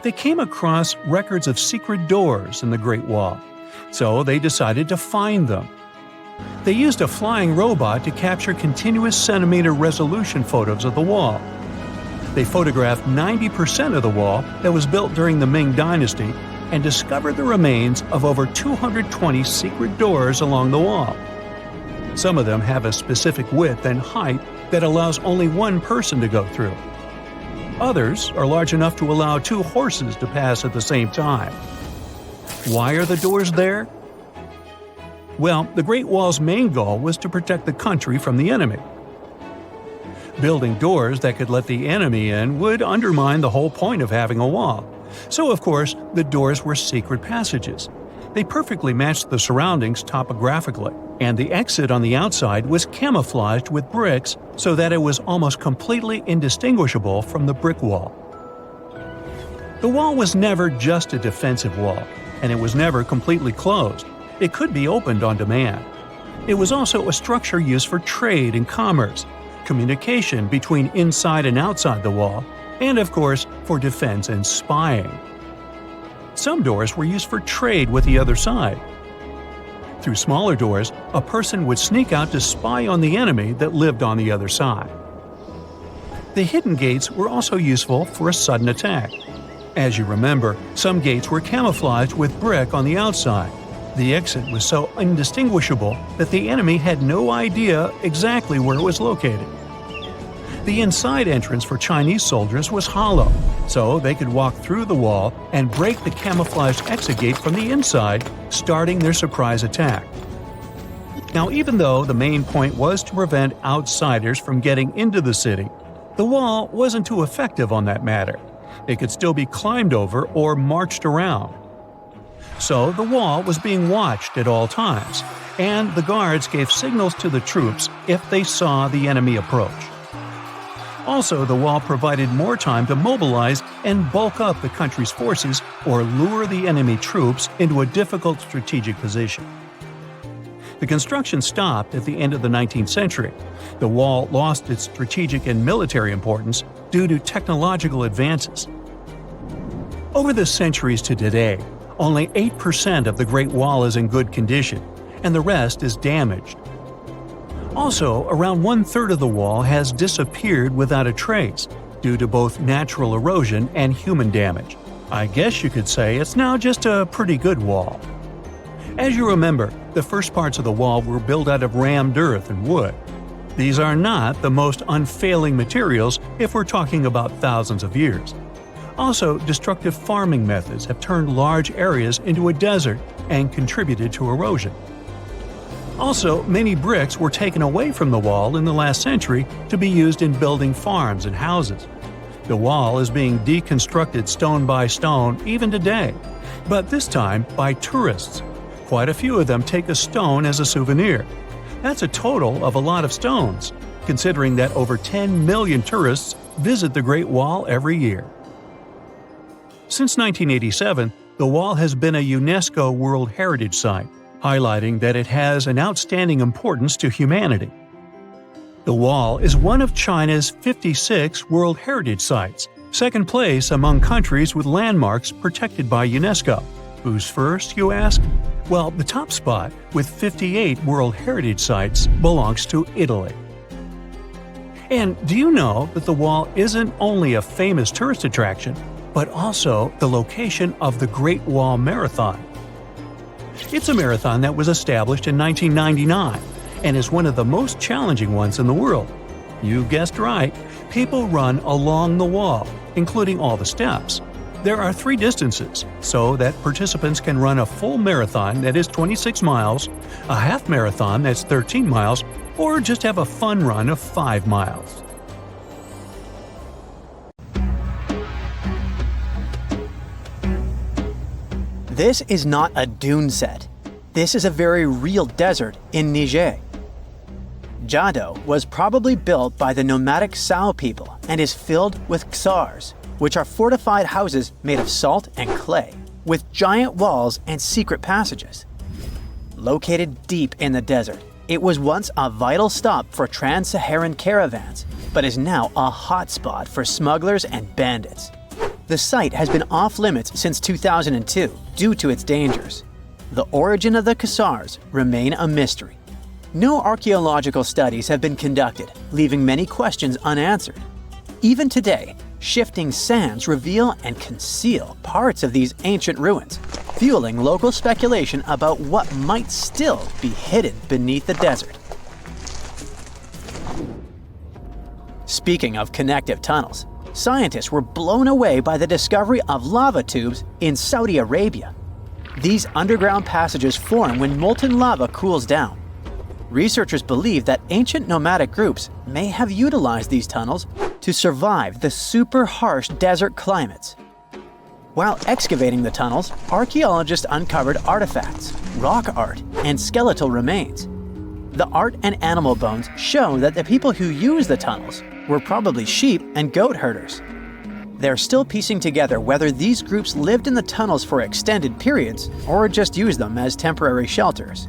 They came across records of secret doors in the Great Wall, so they decided to find them. They used a flying robot to capture continuous centimeter resolution photos of the wall. They photographed 90% of the wall that was built during the Ming Dynasty and discovered the remains of over 220 secret doors along the wall. Some of them have a specific width and height that allows only one person to go through. Others are large enough to allow 2 horses to pass at the same time. Why are the doors there? Well, the Great Wall's main goal was to protect the country from the enemy. Building doors that could let the enemy in would undermine the whole point of having a wall. So, of course, the doors were secret passages. They perfectly matched the surroundings topographically, and the exit on the outside was camouflaged with bricks so that it was almost completely indistinguishable from the brick wall. The wall was never just a defensive wall, and it was never completely closed. It could be opened on demand. It was also a structure used for trade and commerce, communication between inside and outside the wall, and of course, for defense and spying. Some doors were used for trade with the other side. Through smaller doors, a person would sneak out to spy on the enemy that lived on the other side. The hidden gates were also useful for a sudden attack. As you remember, some gates were camouflaged with brick on the outside. The exit was so indistinguishable that the enemy had no idea exactly where it was located. The inside entrance for Chinese soldiers was hollow, so they could walk through the wall and break the camouflaged exit gate from the inside, starting their surprise attack. Now, even though the main point was to prevent outsiders from getting into the city, the wall wasn't too effective on that matter. It could still be climbed over or marched around. So the wall was being watched at all times, and the guards gave signals to the troops if they saw the enemy approach. Also, the wall provided more time to mobilize and bulk up the country's forces or lure the enemy troops into a difficult strategic position. The construction stopped at the end of the 19th century. The wall lost its strategic and military importance due to technological advances. Over the centuries to today, only 8% of the Great Wall is in good condition, and the rest is damaged. Also, around 1/3 of the wall has disappeared without a trace, due to both natural erosion and human damage. I guess you could say it's now just a pretty good wall. As you remember, the first parts of the wall were built out of rammed earth and wood. These are not the most unfailing materials if we're talking about thousands of years. Also, destructive farming methods have turned large areas into a desert and contributed to erosion. Also, many bricks were taken away from the wall in the last century to be used in building farms and houses. The wall is being deconstructed stone by stone even today, but this time by tourists. Quite a few of them take a stone as a souvenir. That's a total of a lot of stones, considering that over 10 million tourists visit the Great Wall every year. Since 1987, the wall has been a UNESCO World Heritage Site, highlighting that it has an outstanding importance to humanity. The wall is one of China's 56 World Heritage Sites, second place among countries with landmarks protected by UNESCO. Who's first, you ask? Well, the top spot, with 58 World Heritage Sites, belongs to Italy. And do you know that the wall isn't only a famous tourist attraction, but also the location of the Great Wall Marathon? It's a marathon that was established in 1999 and is one of the most challenging ones in the world. You guessed right, people run along the wall, including all the steps. There are 3 distances, so that participants can run a full marathon that is 26 miles, a half marathon that's 13 miles, or just have a fun run of 5 miles. This is not a dune set. This is a very real desert in Niger. Jado was probably built by the nomadic Sao people and is filled with ksars, which are fortified houses made of salt and clay, with giant walls and secret passages. Located deep in the desert, it was once a vital stop for trans-Saharan caravans, but is now a hotspot for smugglers and bandits. The site has been off-limits since 2002 due to its dangers. The origin of the ksars remain a mystery. No archaeological studies have been conducted, leaving many questions unanswered. Even today, shifting sands reveal and conceal parts of these ancient ruins, fueling local speculation about what might still be hidden beneath the desert. Speaking of connective tunnels, scientists were blown away by the discovery of lava tubes in Saudi Arabia. These underground passages form when molten lava cools down. Researchers believe that ancient nomadic groups may have utilized these tunnels to survive the super harsh desert climates. While excavating the tunnels, archaeologists uncovered artifacts, rock art, and skeletal remains. The art and animal bones show that the people who used the tunnels were probably sheep and goat herders. They're still piecing together whether these groups lived in the tunnels for extended periods or just used them as temporary shelters.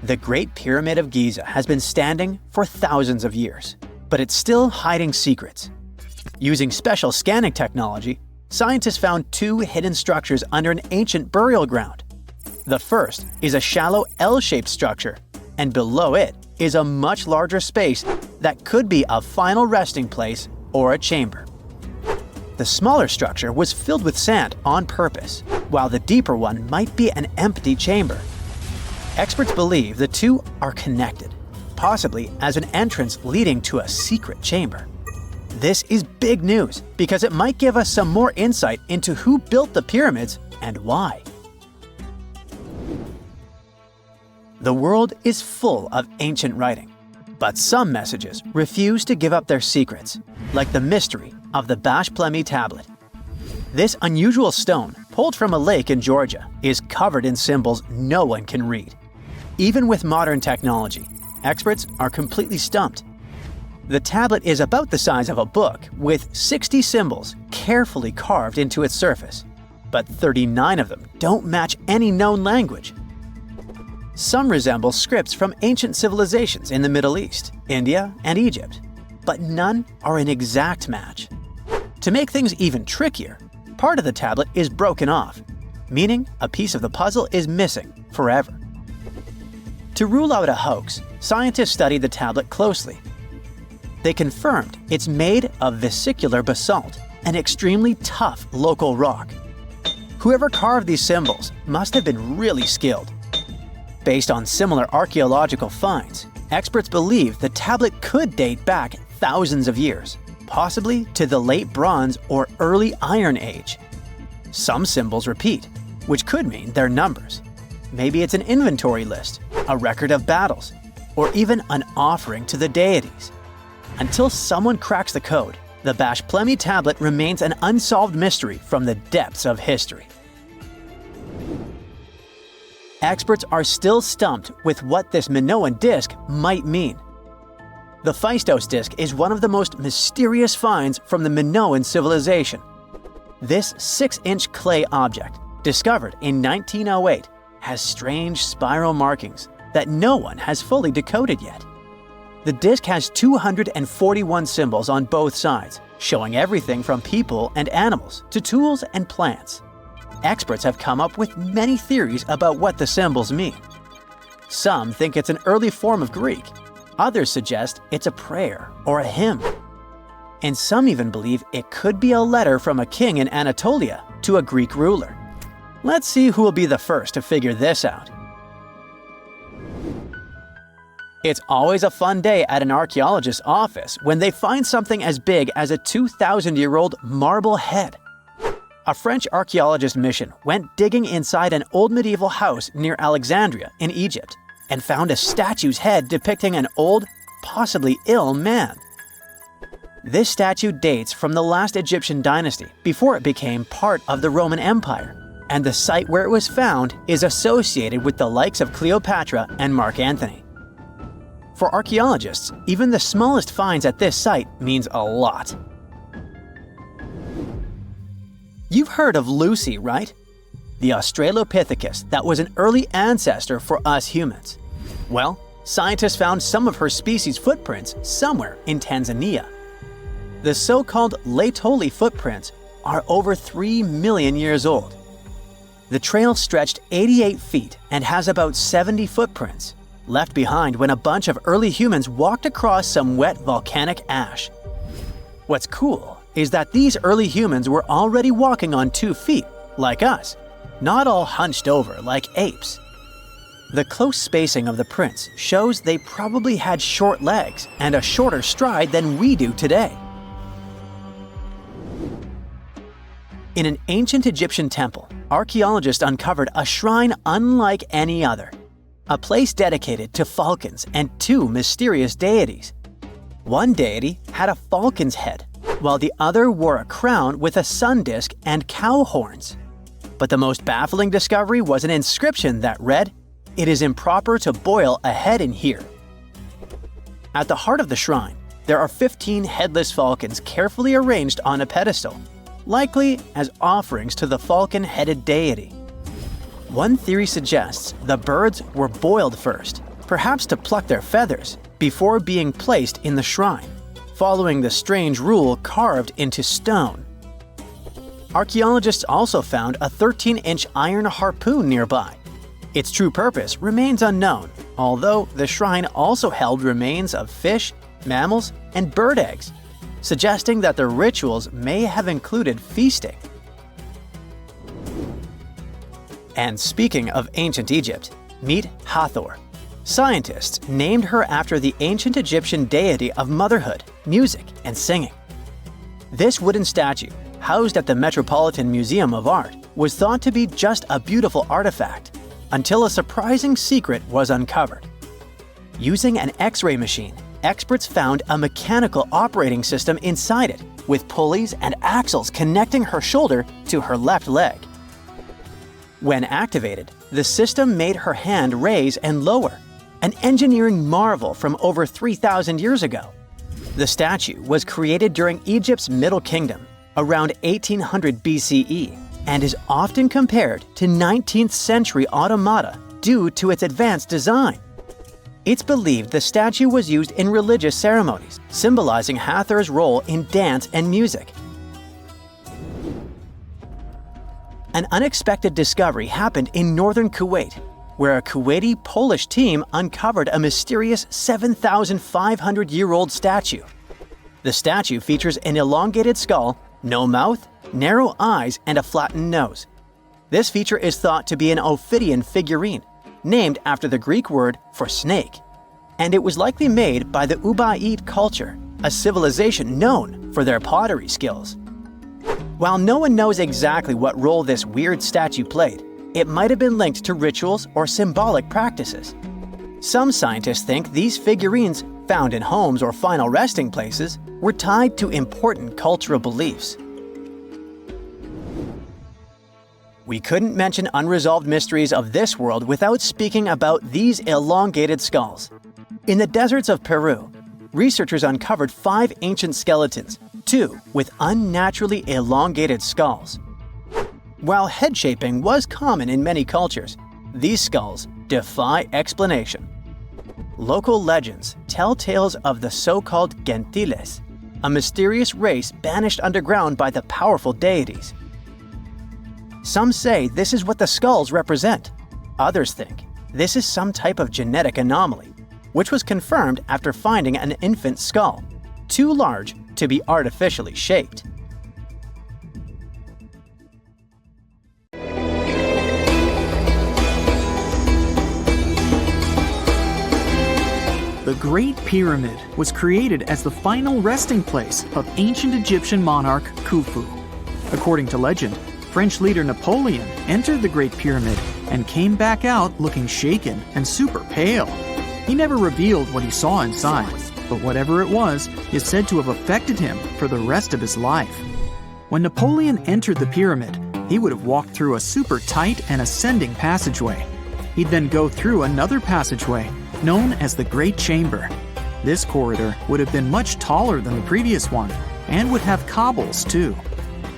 The Great Pyramid of Giza has been standing for thousands of years, but it's still hiding secrets. Using special scanning technology, scientists found 2 hidden structures under an ancient burial ground. The first is a shallow L-shaped structure, and below it is a much larger space that could be a final resting place or a chamber. The smaller structure was filled with sand on purpose, while the deeper one might be an empty chamber. Experts believe the 2 are connected, possibly as an entrance leading to a secret chamber. This is big news because it might give us some more insight into who built the pyramids and why. The world is full of ancient writing, but some messages refuse to give up their secrets, like the mystery of the Bashplemi tablet. This unusual stone, pulled from a lake in Georgia, is covered in symbols no one can read. Even with modern technology, experts are completely stumped. The tablet is about the size of a book, with 60 symbols carefully carved into its surface, but 39 of them don't match any known language. Some resemble scripts from ancient civilizations in the Middle East, India, and Egypt, but none are an exact match. To make things even trickier, part of the tablet is broken off, meaning a piece of the puzzle is missing forever. To rule out a hoax, scientists studied the tablet closely. They confirmed it's made of vesicular basalt, an extremely tough local rock. Whoever carved these symbols must have been really skilled. Based on similar archaeological finds, experts believe the tablet could date back thousands of years, possibly to the late Bronze or early Iron Age. Some symbols repeat, which could mean they're numbers. Maybe it's an inventory list, a record of battles, or even an offering to the deities. Until someone cracks the code, the Bashplemi tablet remains an unsolved mystery from the depths of history. Experts are still stumped with what this Minoan disc might mean. The Phaistos disc is one of the most mysterious finds from the Minoan civilization. This 6-inch clay object, discovered in 1908, has strange spiral markings that no one has fully decoded yet. The disc has 241 symbols on both sides, showing everything from people and animals to tools and plants. Experts have come up with many theories about what the symbols mean. Some think it's an early form of Greek. Others suggest it's a prayer or a hymn. And some even believe it could be a letter from a king in Anatolia to a Greek ruler. Let's see who will be the first to figure this out. It's always a fun day at an archaeologist's office when they find something as big as a 2,000-year-old marble head. A French archaeologist mission went digging inside an old medieval house near Alexandria in Egypt and found a statue's head depicting an old, possibly ill man. This statue dates from the last Egyptian dynasty before it became part of the Roman Empire, and the site where it was found is associated with the likes of Cleopatra and Mark Antony. For archaeologists, even the smallest finds at this site means a lot. You've heard of Lucy, right? The Australopithecus that was an early ancestor for us humans. Well, scientists found some of her species' footprints somewhere in Tanzania. The so-called Laetoli footprints are over 3 million years old. The trail stretched 88 feet and has about 70 footprints, left behind when a bunch of early humans walked across some wet volcanic ash. What's cool is that these early humans were already walking on 2 feet, like us, not all hunched over like apes. The close spacing of the prints shows they probably had short legs and a shorter stride than we do today. In an ancient Egyptian temple, archaeologists uncovered a shrine unlike any other. A place dedicated to falcons and 2 mysterious deities. One deity had a falcon's head, while the other wore a crown with a sun disk and cow horns. But the most baffling discovery was an inscription that read, "It is improper to boil a head in here." At the heart of the shrine, there are 15 headless falcons carefully arranged on a pedestal, likely as offerings to the falcon-headed deity. One theory suggests the birds were boiled first, perhaps to pluck their feathers, before being placed in the shrine, following the strange rule carved into stone. Archaeologists also found a 13-inch iron harpoon nearby. Its true purpose remains unknown, although the shrine also held remains of fish, mammals, and bird eggs, suggesting that the rituals may have included feasting. And speaking of ancient Egypt, meet Hathor. Scientists named her after the ancient Egyptian deity of motherhood, music, and singing. This wooden statue, housed at the Metropolitan Museum of Art, was thought to be just a beautiful artifact, until a surprising secret was uncovered. Using an X-ray machine, experts found a mechanical operating system inside it, with pulleys and axles connecting her shoulder to her left leg. When activated, the system made her hand raise and lower, an engineering marvel from over 3,000 years ago. The statue was created during Egypt's Middle Kingdom, around 1800 BCE, and is often compared to 19th century automata due to its advanced design. It's believed the statue was used in religious ceremonies, symbolizing Hathor's role in dance and music. An unexpected discovery happened in northern Kuwait, where a Kuwaiti-Polish team uncovered a mysterious 7,500-year-old statue. The statue features an elongated skull, no mouth, narrow eyes, and a flattened nose. This feature is thought to be an Ophidian figurine, named after the Greek word for snake, and it was likely made by the Ubaid culture, a civilization known for their pottery skills. While no one knows exactly what role this weird statue played, it might have been linked to rituals or symbolic practices. Some scientists think these figurines, found in homes or final resting places, were tied to important cultural beliefs. We couldn't mention unresolved mysteries of this world without speaking about these elongated skulls. In the deserts of Peru, researchers uncovered 5 ancient skeletons, 2 with unnaturally elongated skulls. While head shaping was common in many cultures, these skulls defy explanation. Local legends tell tales of the so-called gentiles, a mysterious race banished underground by the powerful deities. Some say this is what the skulls represent. Others think This is some type of genetic anomaly, which was confirmed after finding an infant skull, too large to be artificially shaped. The Great Pyramid was created as the final resting place of ancient Egyptian monarch Khufu. According to legend, French leader Napoleon entered the Great Pyramid and came back out looking shaken and super pale. He never revealed what he saw inside, but whatever it was is said to have affected him for the rest of his life. When Napoleon entered the pyramid, he would have walked through a super tight and ascending passageway. He'd then go through another passageway known as the Great Chamber. This corridor would have been much taller than the previous one and would have cobbles too.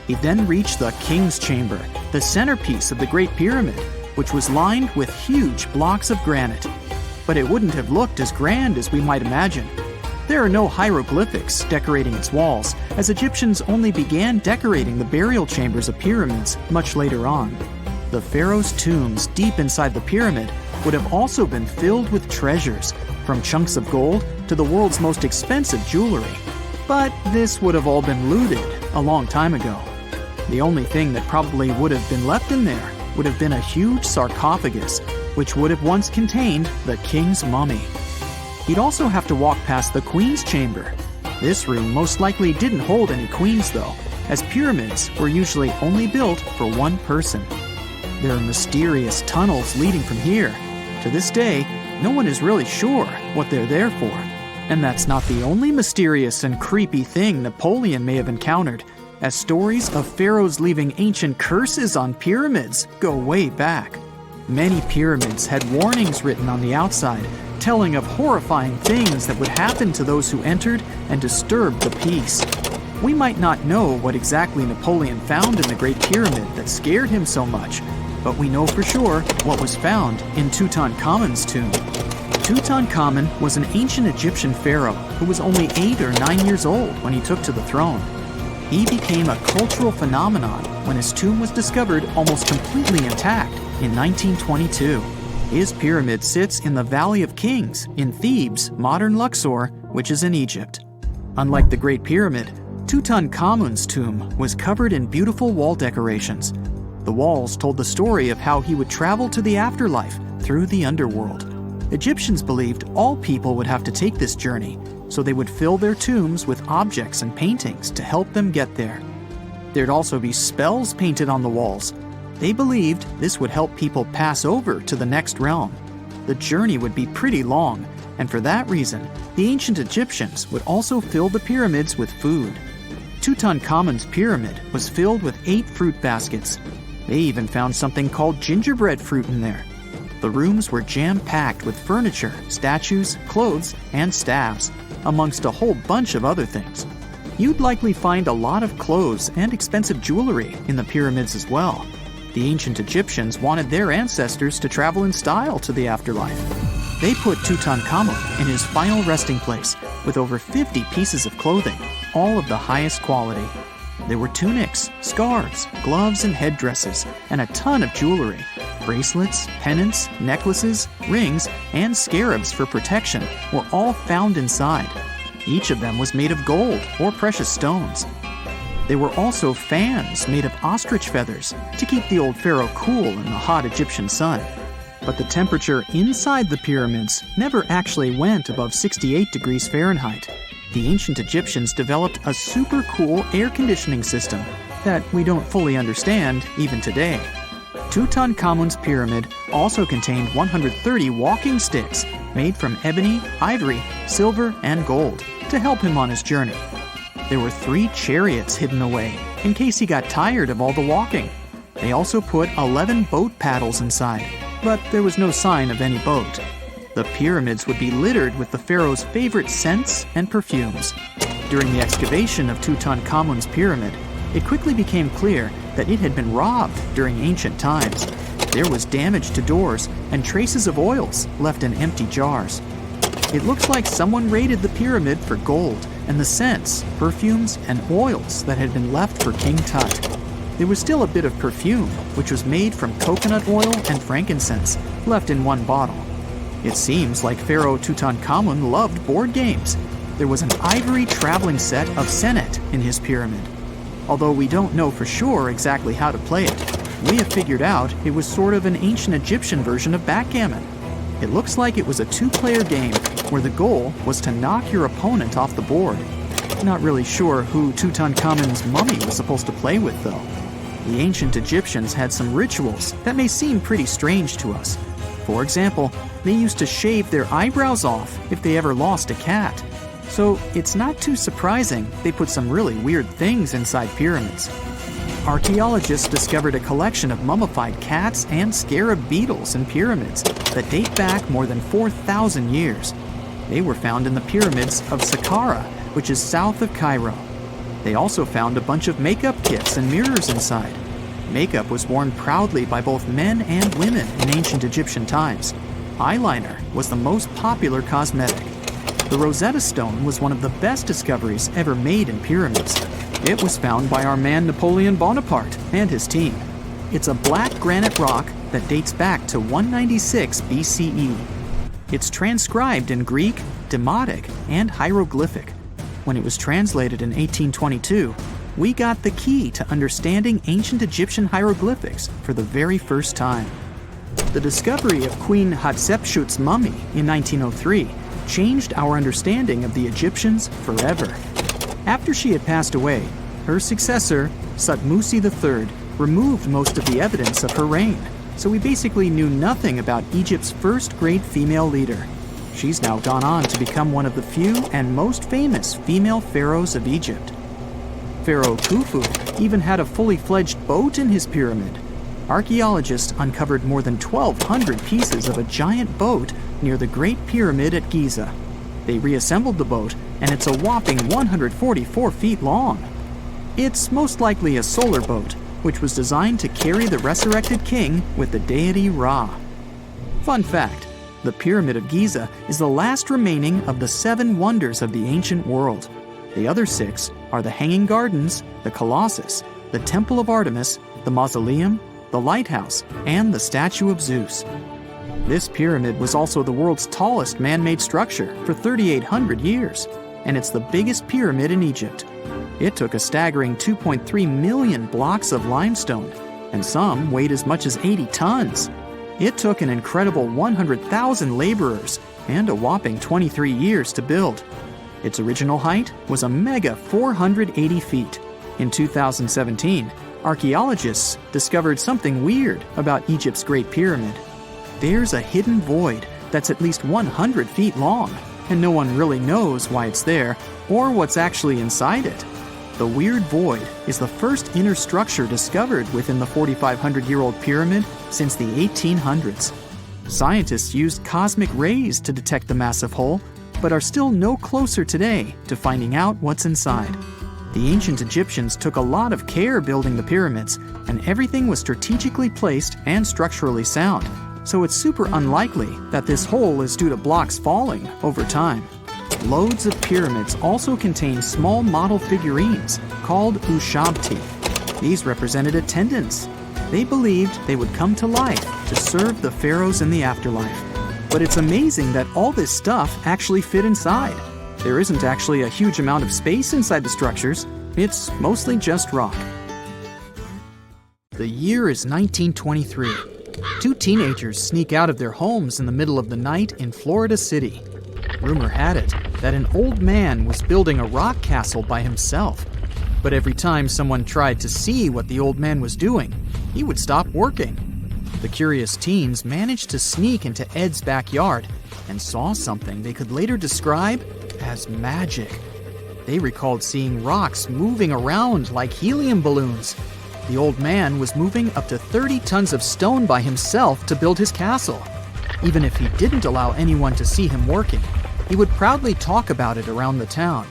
He'd then reach the King's Chamber, the centerpiece of the Great Pyramid, which was lined with huge blocks of granite. But it wouldn't have looked as grand as we might imagine. There are no hieroglyphics decorating its walls, as Egyptians only began decorating the burial chambers of pyramids much later on. The pharaoh's tombs deep inside the pyramid would have also been filled with treasures, from chunks of gold to the world's most expensive jewelry. But this would have all been looted a long time ago. The only thing that probably would have been left in there would have been a huge sarcophagus, which would have once contained the king's mummy. He'd also have to walk past the queen's chamber. This room most likely didn't hold any queens though, as pyramids were usually only built for one person. There are mysterious tunnels leading from here. To this day, no one is really sure what they're there for. And that's not the only mysterious and creepy thing Napoleon may have encountered, as stories of pharaohs leaving ancient curses on pyramids go way back. Many pyramids had warnings written on the outside, telling of horrifying things that would happen to those who entered and disturbed the peace. We might not know what exactly Napoleon found in the Great Pyramid that scared him so much, but we know for sure what was found in Tutankhamun's tomb. Tutankhamun was an ancient Egyptian pharaoh who was only 8 or 9 years old when he took to the throne. He became a cultural phenomenon when his tomb was discovered almost completely intact in 1922. His pyramid sits in the Valley of Kings in Thebes, modern Luxor, which is in Egypt. Unlike the Great Pyramid, Tutankhamun's tomb was covered in beautiful wall decorations. The walls told the story of how he would travel to the afterlife through the underworld. Egyptians believed all people would have to take this journey, so they would fill their tombs with objects and paintings to help them get there. There'd also be spells painted on the walls. They believed this would help people pass over to the next realm. The journey would be pretty long, and for that reason, the ancient Egyptians would also fill the pyramids with food. Tutankhamun's pyramid was filled with 8 fruit baskets. They even found something called gingerbread fruit in there. The rooms were jam-packed with furniture, statues, clothes, and staffs, amongst a whole bunch of other things. You'd likely find a lot of clothes and expensive jewelry in the pyramids as well. The ancient Egyptians wanted their ancestors to travel in style to the afterlife. They put Tutankhamun in his final resting place with over 50 pieces of clothing, all of the highest quality. There were tunics, scarves, gloves, and headdresses, and a ton of jewelry. Bracelets, pendants, necklaces, rings, and scarabs for protection were all found inside. Each of them was made of gold or precious stones. There were also fans made of ostrich feathers to keep the old pharaoh cool in the hot Egyptian sun. But the temperature inside the pyramids never actually went above 68 degrees Fahrenheit. The ancient Egyptians developed a super cool air conditioning system that we don't fully understand even today. Tutankhamun's pyramid also contained 130 walking sticks made from ebony, ivory, silver, and gold to help him on his journey. There were 3 chariots hidden away in case he got tired of all the walking. They also put 11 boat paddles inside, but there was no sign of any boat. The pyramids would be littered with the pharaoh's favorite scents and perfumes. During the excavation of Tutankhamun's pyramid, it quickly became clear that it had been robbed during ancient times. There was damage to doors and traces of oils left in empty jars. It looks like someone raided the pyramid for gold and the scents, perfumes, and oils that had been left for King Tut. There was still a bit of perfume, which was made from coconut oil and frankincense, left in one bottle. It seems like Pharaoh Tutankhamun loved board games. There was an ivory traveling set of Senet in his pyramid. Although we don't know for sure exactly how to play it, we have figured out it was sort of an ancient Egyptian version of backgammon. It looks like it was a two-player game where the goal was to knock your opponent off the board. Not really sure who Tutankhamun's mummy was supposed to play with, though. The ancient Egyptians had some rituals that may seem pretty strange to us. For example, they used to shave their eyebrows off if they ever lost a cat. So it's not too surprising they put some really weird things inside pyramids. Archaeologists discovered a collection of mummified cats and scarab beetles in pyramids that date back more than 4,000 years. They were found in the pyramids of Saqqara, which is south of Cairo. They also found a bunch of makeup kits and mirrors inside. Makeup was worn proudly by both men and women in ancient Egyptian times. Eyeliner was the most popular cosmetic. The Rosetta Stone was one of the best discoveries ever made in pyramids. It was found by our man Napoleon Bonaparte and his team. It's a black granite rock that dates back to 196 BCE. It's transcribed in Greek, Demotic, and hieroglyphic. When it was translated in 1822, we got the key to understanding ancient Egyptian hieroglyphics for the very first time. The discovery of Queen Hatshepsut's mummy in 1903 changed our understanding of the Egyptians forever. After she had passed away, her successor, Thutmose III, removed most of the evidence of her reign, so we basically knew nothing about Egypt's first great female leader. She's now gone on to become one of the few and most famous female pharaohs of Egypt. Pharaoh Khufu even had a fully fledged boat in his pyramid. Archaeologists uncovered more than 1,200 pieces of a giant boat near the Great Pyramid at Giza. They reassembled the boat, and it's a whopping 144 feet long. It's most likely a solar boat, which was designed to carry the resurrected king with the deity Ra. Fun fact, the Pyramid of Giza is the last remaining of the 7 wonders of the ancient world. The other 6 are the Hanging Gardens, the Colossus, the Temple of Artemis, the Mausoleum, the Lighthouse, and the Statue of Zeus. This pyramid was also the world's tallest man-made structure for 3,800 years, and it's the biggest pyramid in Egypt. It took a staggering 2.3 million blocks of limestone, and some weighed as much as 80 tons. It took an incredible 100,000 laborers and a whopping 23 years to build. Its original height was a mega 480 feet. In 2017, archaeologists discovered something weird about Egypt's Great Pyramid. There's a hidden void that's at least 100 feet long, and no one really knows why it's there or what's actually inside it. The weird void is the first inner structure discovered within the 4,500-year-old pyramid since the 1800s. Scientists used cosmic rays to detect the massive hole, but are still no closer today to finding out what's inside. The ancient Egyptians took a lot of care building the pyramids, and everything was strategically placed and structurally sound, so it's super unlikely that this hole is due to blocks falling over time. Loads of pyramids also contain small model figurines called ushabti. These represented attendants. They believed they would come to life to serve the pharaohs in the afterlife. But it's amazing that all this stuff actually fit inside. There isn't actually a huge amount of space inside the structures. It's mostly just rock. The year is 1923. 2 teenagers sneak out of their homes in the middle of the night in Florida City. Rumor had it that an old man was building a rock castle by himself. But every time someone tried to see what the old man was doing, he would stop working. The curious teens managed to sneak into Ed's backyard and saw something they could later describe as magic. They recalled seeing rocks moving around like helium balloons. The old man was moving up to 30 tons of stone by himself to build his castle. Even if he didn't allow anyone to see him working, he would proudly talk about it around the town.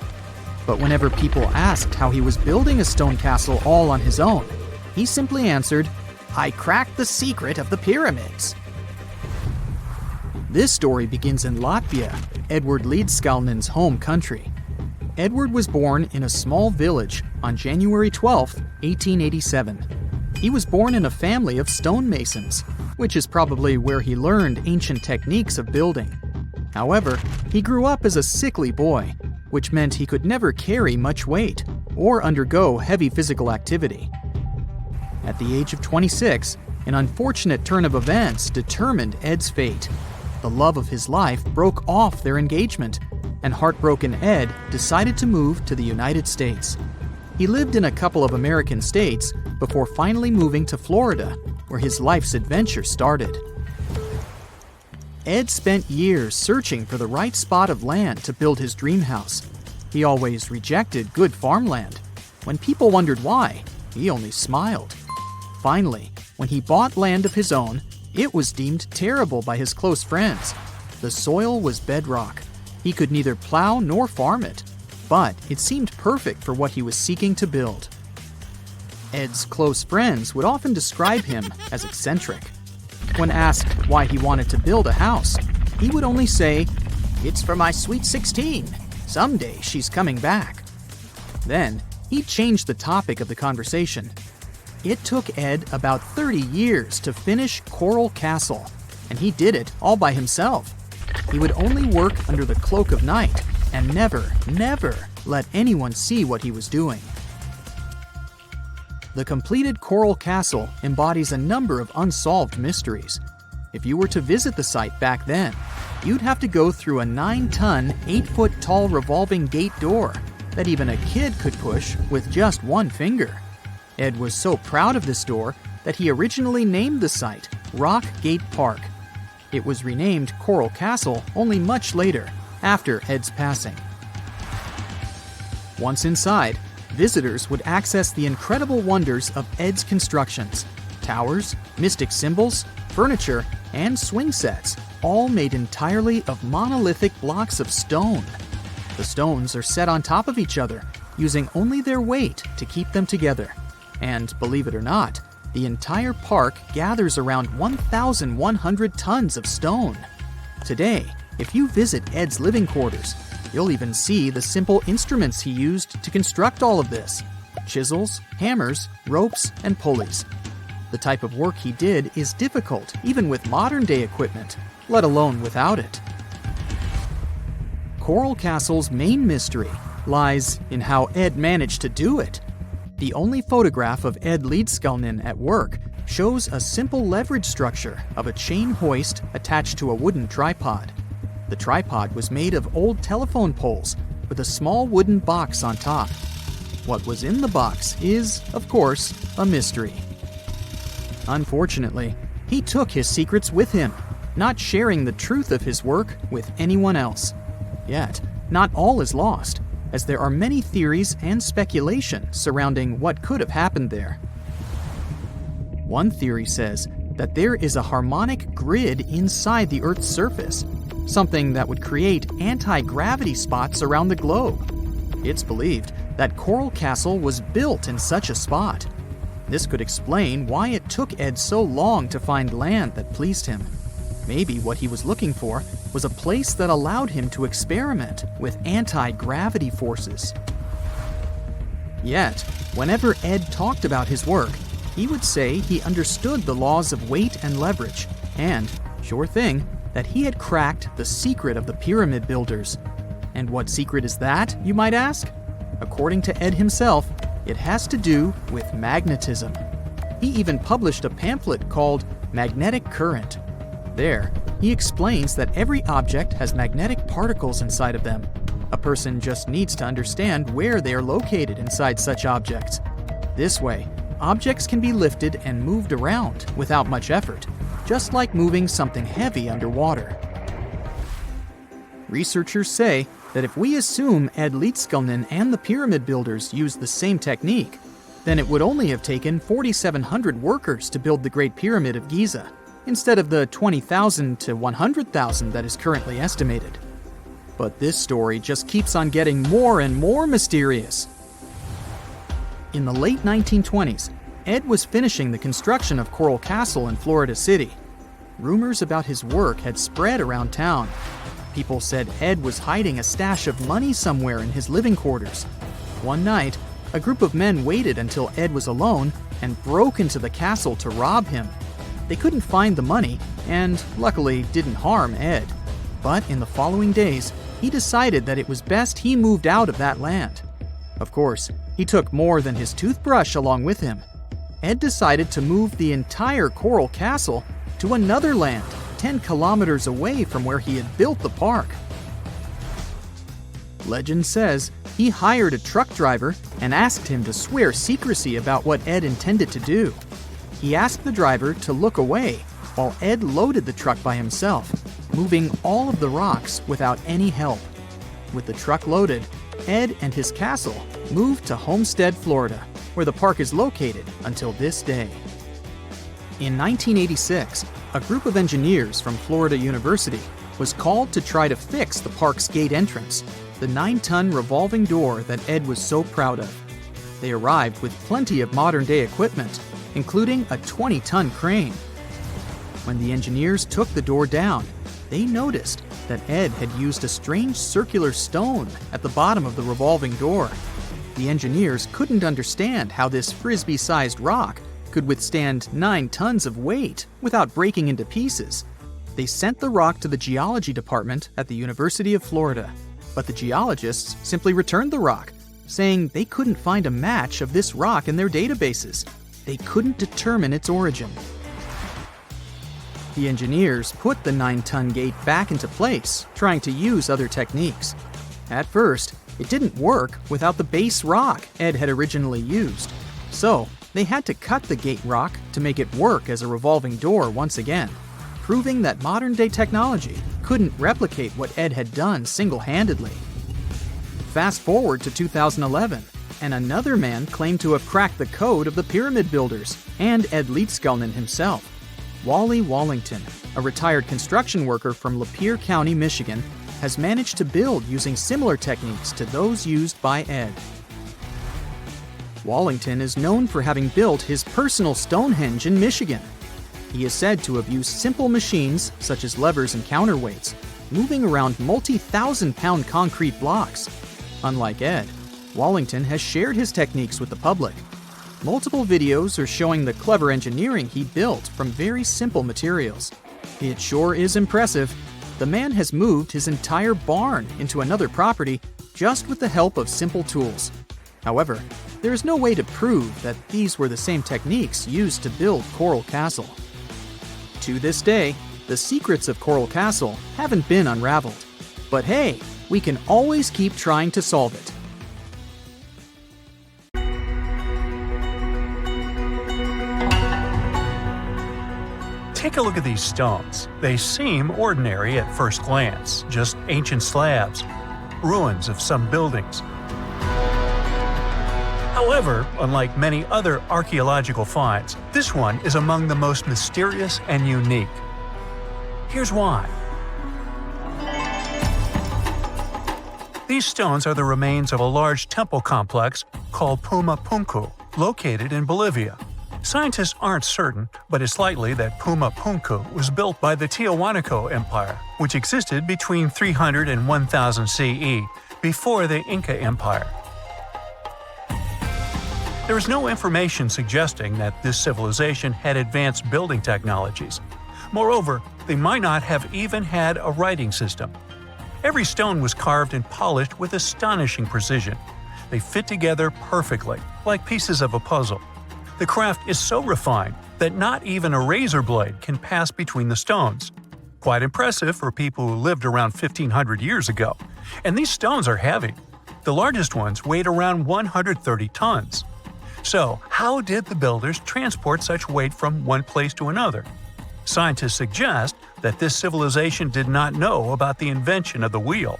But whenever people asked how he was building a stone castle all on his own, he simply answered, "I cracked the secret of the pyramids." This story begins in Latvia, Edward Leedskalnin's home country. Edward was born in a small village on January 12, 1887. He was born in a family of stonemasons, which is probably where he learned ancient techniques of building. However, he grew up as a sickly boy, which meant he could never carry much weight or undergo heavy physical activity. At the age of 26, an unfortunate turn of events determined Ed's fate. The love of his life broke off their engagement, and heartbroken Ed decided to move to the United States. He lived in a couple of American states before finally moving to Florida, where his life's adventure started. Ed spent years searching for the right spot of land to build his dream house. He always rejected good farmland. When people wondered why, he only smiled. Finally, when he bought land of his own, it was deemed terrible by his close friends. The soil was bedrock. He could neither plow nor farm it, but it seemed perfect for what he was seeking to build. Ed's close friends would often describe him as eccentric. When asked why he wanted to build a house, he would only say, "It's for my sweet 16. Someday she's coming back." Then, he changed the topic of the conversation. It took Ed about 30 years to finish Coral Castle, and he did it all by himself. He would only work under the cloak of night and never let anyone see what he was doing. The completed Coral Castle embodies a number of unsolved mysteries. If you were to visit the site back then, you'd have to go through a 9-ton, 8-foot-tall revolving gate door that even a kid could push with just one finger. Ed was so proud of this door that he originally named the site Rock Gate Park. It was renamed Coral Castle only much later, after Ed's passing. Once inside, visitors would access the incredible wonders of Ed's constructions: towers, mystic symbols, furniture, and swing sets, all made entirely of monolithic blocks of stone. The stones are set on top of each other, using only their weight to keep them together. And believe it or not, the entire park gathers around 1,100 tons of stone. Today, if you visit Ed's living quarters, you'll even see the simple instruments he used to construct all of this: chisels, hammers, ropes, and pulleys. The type of work he did is difficult even with modern-day equipment, let alone without it. Coral Castle's main mystery lies in how Ed managed to do it. The only photograph of Ed Leedskalnin at work shows a simple leverage structure of a chain hoist attached to a wooden tripod. The tripod was made of old telephone poles with a small wooden box on top. What was in the box is, of course, a mystery. Unfortunately, he took his secrets with him, not sharing the truth of his work with anyone else. Yet, not all is lost, as there are many theories and speculation surrounding what could have happened there. One theory says that there is a harmonic grid inside the Earth's surface, something that would create anti-gravity spots around the globe. It's believed that Coral Castle was built in such a spot. This could explain why it took Ed so long to find land that pleased him. Maybe what he was looking for was a place that allowed him to experiment with anti-gravity forces. Yet, whenever Ed talked about his work, he would say he understood the laws of weight and leverage, and, sure thing, that he had cracked the secret of the pyramid builders. And what secret is that, you might ask? According to Ed himself, it has to do with magnetism. He even published a pamphlet called Magnetic Current. There, he explains that every object has magnetic particles inside of them. A person just needs to understand where they are located inside such objects. This way, objects can be lifted and moved around without much effort, just like moving something heavy underwater. Researchers say that if we assume Ed Leedskalnin and the pyramid builders used the same technique, then it would only have taken 4,700 workers to build the Great Pyramid of Giza, instead of the 20,000 to 100,000 that is currently estimated. But this story just keeps on getting more and more mysterious. In the late 1920s, Ed was finishing the construction of Coral Castle in Florida City. Rumors about his work had spread around town. People said Ed was hiding a stash of money somewhere in his living quarters. One night, a group of men waited until Ed was alone and broke into the castle to rob him. They couldn't find the money and, luckily, didn't harm Ed. But in the following days, he decided that it was best he moved out of that land. Of course, he took more than his toothbrush along with him. Ed decided to move the entire coral castle to another land 10 kilometers away from where he had built the park. Legend says he hired a truck driver and asked him to swear secrecy about what Ed intended to do. He asked the driver to look away while Ed loaded the truck by himself, moving all of the rocks without any help. With the truck loaded, Ed and his castle moved to Homestead, Florida, where the park is located until this day. In 1986, a group of engineers from Florida University was called to try to fix the park's gate entrance, the 9-ton revolving door that Ed was so proud of. They arrived with plenty of modern-day equipment, including a 20-ton crane. When the engineers took the door down, they noticed that Ed had used a strange circular stone at the bottom of the revolving door. The engineers couldn't understand how this frisbee-sized rock could withstand 9 tons of weight without breaking into pieces. They sent the rock to the geology department at the University of Florida, but the geologists simply returned the rock, saying they couldn't find a match of this rock in their databases. They couldn't determine its origin. The engineers put the 9-ton gate back into place, trying to use other techniques. At first, it didn't work without the base rock Ed had originally used. So, they had to cut the gate rock to make it work as a revolving door once again, proving that modern-day technology couldn't replicate what Ed had done single-handedly. Fast forward to 2011, and another man claimed to have cracked the code of the pyramid builders and Ed Leedskalnin himself. Wally Wallington, a retired construction worker from Lapeer County, Michigan, has managed to build using similar techniques to those used by Ed. Wallington is known for having built his personal Stonehenge in Michigan. He is said to have used simple machines, such as levers and counterweights, moving around multi-thousand-pound concrete blocks. Unlike Ed, Wallington has shared his techniques with the public. Multiple videos are showing the clever engineering he built from very simple materials. It sure is impressive. The man has moved his entire barn into another property just with the help of simple tools. However, there is no way to prove that these were the same techniques used to build Coral Castle. To this day, the secrets of Coral Castle haven't been unraveled. But hey, we can always keep trying to solve it. Take a look at these stones. They seem ordinary at first glance, just ancient slabs, ruins of some buildings. However, unlike many other archaeological finds, this one is among the most mysterious and unique. Here's why. These stones are the remains of a large temple complex called Puma Punku, located in Bolivia. Scientists aren't certain, but it's likely that Puma Punku was built by the Tiahuanaco Empire, which existed between 300 and 1000 CE, before the Inca Empire. There is no information suggesting that this civilization had advanced building technologies. Moreover, they might not have even had a writing system. Every stone was carved and polished with astonishing precision. They fit together perfectly, like pieces of a puzzle. The craft is so refined that not even a razor blade can pass between the stones. Quite impressive for people who lived around 1500 years ago. And these stones are heavy. The largest ones weighed around 130 tons. So, how did the builders transport such weight from one place to another? Scientists suggest that this civilization did not know about the invention of the wheel.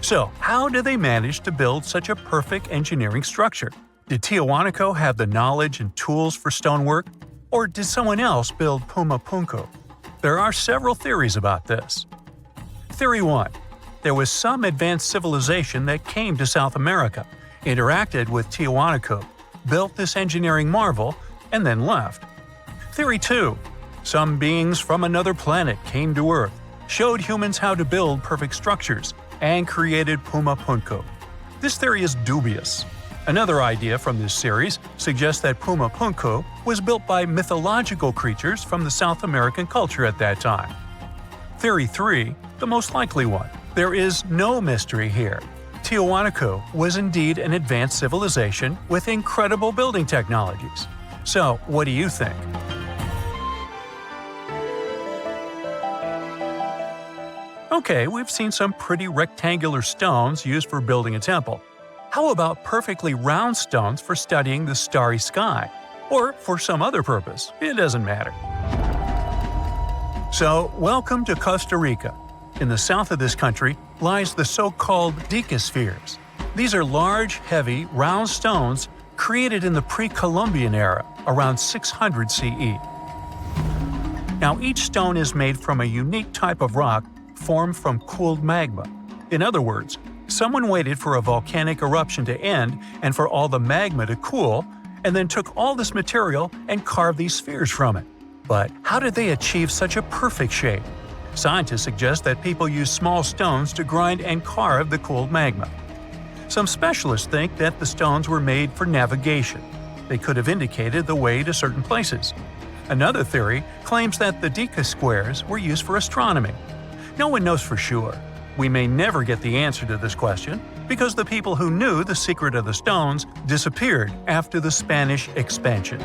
So, how did they manage to build such a perfect engineering structure? Did Tiahuanaco have the knowledge and tools for stonework? Or did someone else build Puma Punku? There are several theories about this. Theory 1. There was some advanced civilization that came to South America, interacted with Tiahuanaco, built this engineering marvel, and then left. Theory 2. Some beings from another planet came to Earth, showed humans how to build perfect structures, and created Puma Punku. This theory is dubious. Another idea from this series suggests that Puma Punku was built by mythological creatures from the South American culture at that time. Theory 3, the most likely one. There is no mystery here. Tiwanaku was indeed an advanced civilization with incredible building technologies. So, what do you think? Okay, we've seen some pretty rectangular stones used for building a temple. How about perfectly round stones for studying the starry sky? Or for some other purpose, it doesn't matter. So, welcome to Costa Rica. In the south of this country lies the so-called decaspheres. These are large, heavy, round stones created in the pre-Columbian era, around 600 CE. Now, each stone is made from a unique type of rock formed from cooled magma. In other words, someone waited for a volcanic eruption to end and for all the magma to cool, and then took all this material and carved these spheres from it. But how did they achieve such a perfect shape? Scientists suggest that people use small stones to grind and carve the cooled magma. Some specialists think that the stones were made for navigation. They could have indicated the way to certain places. Another theory claims that the deca squares were used for astronomy. No one knows for sure. We may never get the answer to this question because the people who knew the secret of the stones disappeared after the Spanish expansion.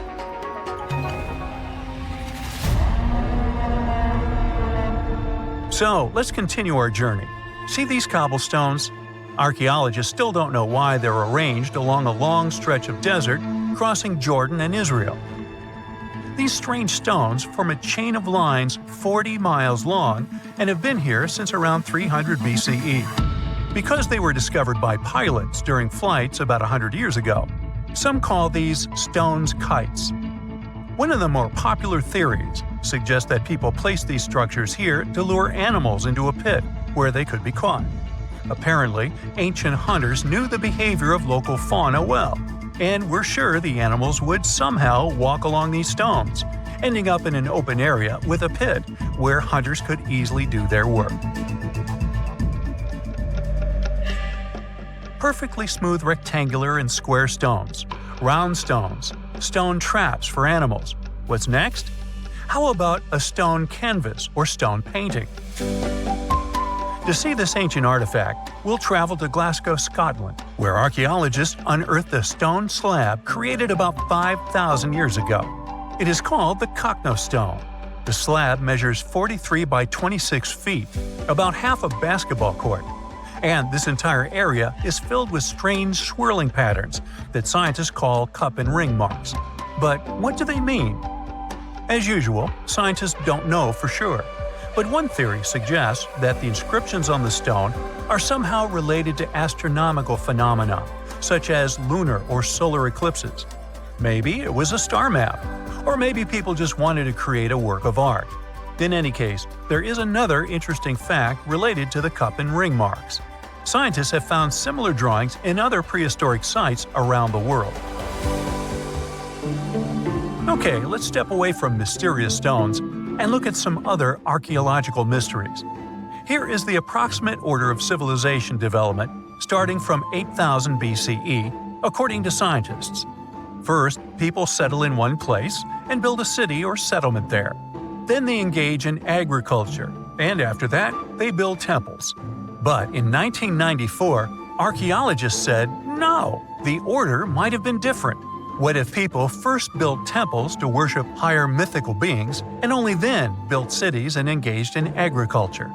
So, let's continue our journey. See these cobblestones? Archaeologists still don't know why they're arranged along a long stretch of desert crossing Jordan and Israel. These strange stones form a chain of lines 40 miles long and have been here since around 300 BCE. Because they were discovered by pilots during flights about 100 years ago, some call these stones kites. One of the more popular theories suggests that people placed these structures here to lure animals into a pit where they could be caught. Apparently, ancient hunters knew the behavior of local fauna well, and were sure the animals would somehow walk along these stones, ending up in an open area with a pit where hunters could easily do their work. Perfectly smooth rectangular and square stones, round stones, stone traps for animals. What's next? How about a stone canvas or stone painting? To see this ancient artifact, we'll travel to Glasgow, Scotland, where archaeologists unearthed a stone slab created about 5,000 years ago. It is called the Cockno Stone. The slab measures 43 by 26 feet, about half a basketball court. And this entire area is filled with strange swirling patterns that scientists call cup and ring marks. But what do they mean? As usual, scientists don't know for sure. But one theory suggests that the inscriptions on the stone are somehow related to astronomical phenomena, such as lunar or solar eclipses. Maybe it was a star map, or maybe people just wanted to create a work of art. In any case, there is another interesting fact related to the cup and ring marks. Scientists have found similar drawings in other prehistoric sites around the world. Okay, let's step away from mysterious stones and look at some other archaeological mysteries. Here is the approximate order of civilization development starting from 8000 BCE, according to scientists. First, people settle in one place and build a city or settlement there. Then they engage in agriculture, and after that, they build temples. But in 1994, archaeologists said, no, the order might have been different. What if people first built temples to worship higher mythical beings and only then built cities and engaged in agriculture?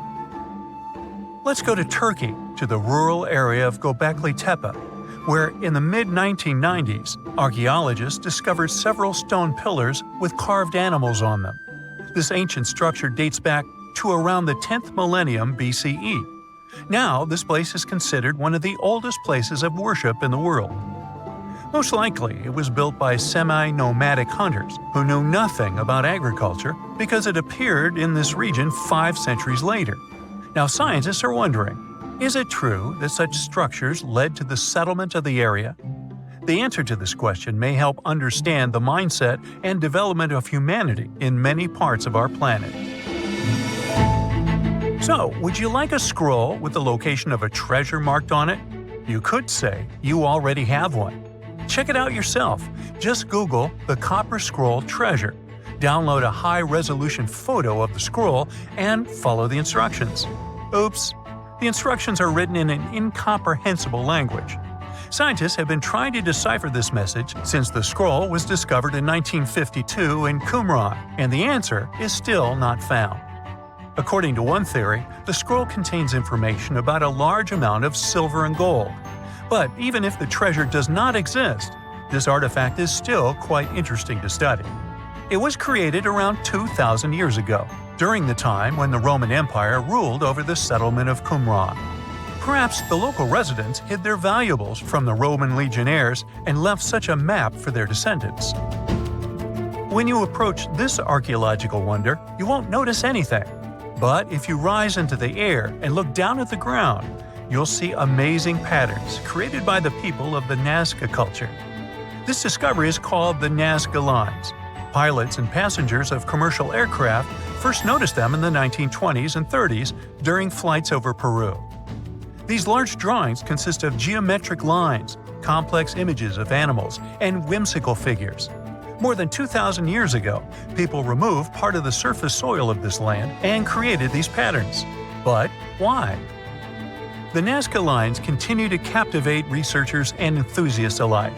Let's go to Turkey, to the rural area of Göbekli Tepe, where in the mid-1990s, archaeologists discovered several stone pillars with carved animals on them. This ancient structure dates back to around the 10th millennium BCE. Now, this place is considered one of the oldest places of worship in the world. Most likely, it was built by semi-nomadic hunters who knew nothing about agriculture because it appeared in this region 5 centuries later. Now, scientists are wondering, is it true that such structures led to the settlement of the area? The answer to this question may help understand the mindset and development of humanity in many parts of our planet. So, would you like a scroll with the location of a treasure marked on it? You could say you already have one. Check it out yourself. Just Google the Copper Scroll Treasure. Download a high-resolution photo of the scroll and follow the instructions. Oops. The instructions are written in an incomprehensible language. Scientists have been trying to decipher this message since the scroll was discovered in 1952 in Qumran, and the answer is still not found. According to one theory, the scroll contains information about a large amount of silver and gold. But even if the treasure does not exist, this artifact is still quite interesting to study. It was created around 2,000 years ago, during the time when the Roman Empire ruled over the settlement of Qumran. Perhaps the local residents hid their valuables from the Roman legionnaires and left such a map for their descendants. When you approach this archaeological wonder, you won't notice anything. But if you rise into the air and look down at the ground, you'll see amazing patterns created by the people of the Nazca culture. This discovery is called the Nazca Lines. Pilots and passengers of commercial aircraft first noticed them in the 1920s and 30s during flights over Peru. These large drawings consist of geometric lines, complex images of animals, and whimsical figures. More than 2,000 years ago, people removed part of the surface soil of this land and created these patterns. But why? The Nazca Lines continue to captivate researchers and enthusiasts alike.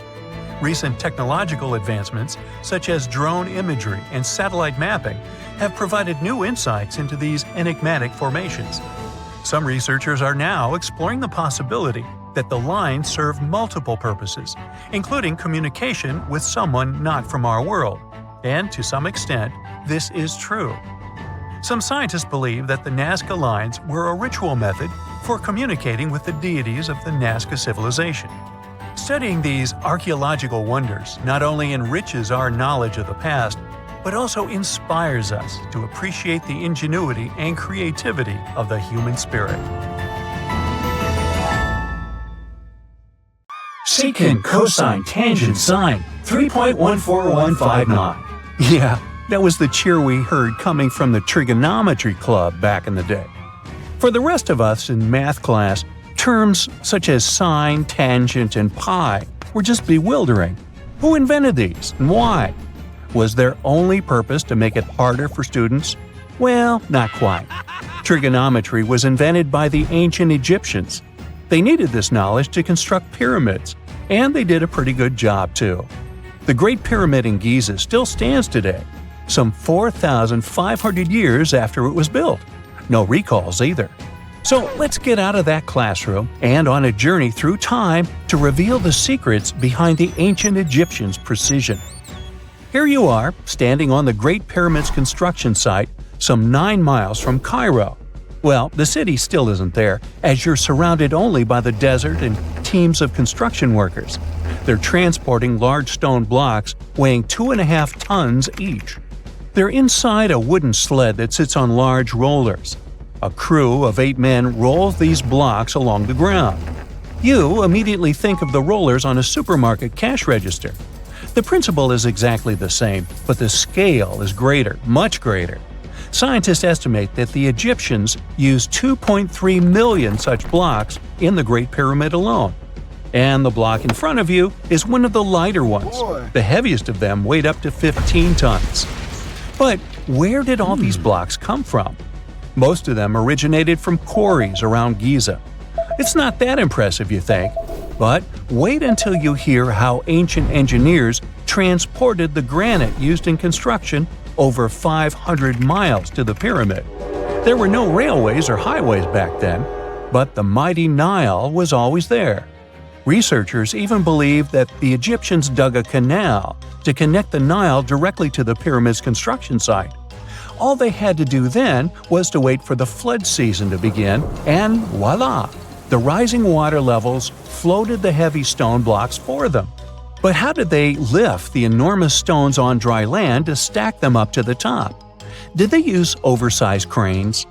Recent technological advancements, such as drone imagery and satellite mapping, have provided new insights into these enigmatic formations. Some researchers are now exploring the possibility that the lines serve multiple purposes, including communication with someone not from our world. And to some extent, this is true. Some scientists believe that the Nazca Lines were a ritual method for communicating with the deities of the Nazca civilization. Studying these archaeological wonders not only enriches our knowledge of the past, but also inspires us to appreciate the ingenuity and creativity of the human spirit. Secant, cosine, tangent, sine, 3.14159. Yeah, that was the cheer we heard coming from the trigonometry club back in the day. For the rest of us in math class, terms such as sine, tangent, and pi were just bewildering. Who invented these and why? Was their only purpose to make it harder for students? Well, not quite. Trigonometry was invented by the ancient Egyptians. They needed this knowledge to construct pyramids, and they did a pretty good job too. The Great Pyramid in Giza still stands today, some 4,500 years after it was built. No recalls either. So let's get out of that classroom and on a journey through time to reveal the secrets behind the ancient Egyptians' precision. Here you are, standing on the Great Pyramid's construction site, some 9 miles from Cairo. Well, the city still isn't there, as you're surrounded only by the desert and teams of construction workers. They're transporting large stone blocks weighing 2.5 tons each. They're inside a wooden sled that sits on large rollers. A crew of 8 men rolls these blocks along the ground. You immediately think of the rollers on a supermarket cash register. The principle is exactly the same, but the scale is greater, much greater. Scientists estimate that the Egyptians used 2.3 million such blocks in the Great Pyramid alone. And the block in front of you is one of the lighter ones. The heaviest of them weighed up to 15 tons. But where did all these blocks come from? Most of them originated from quarries around Giza. It's not that impressive, you think, but wait until you hear how ancient engineers transported the granite used in construction over 500 miles to the pyramid. There were no railways or highways back then, but the mighty Nile was always there. Researchers even believe that the Egyptians dug a canal to connect the Nile directly to the pyramid's construction site. All they had to do then was to wait for the flood season to begin, and voila! The rising water levels floated the heavy stone blocks for them. But how did they lift the enormous stones on dry land to stack them up to the top? Did they use oversized cranes?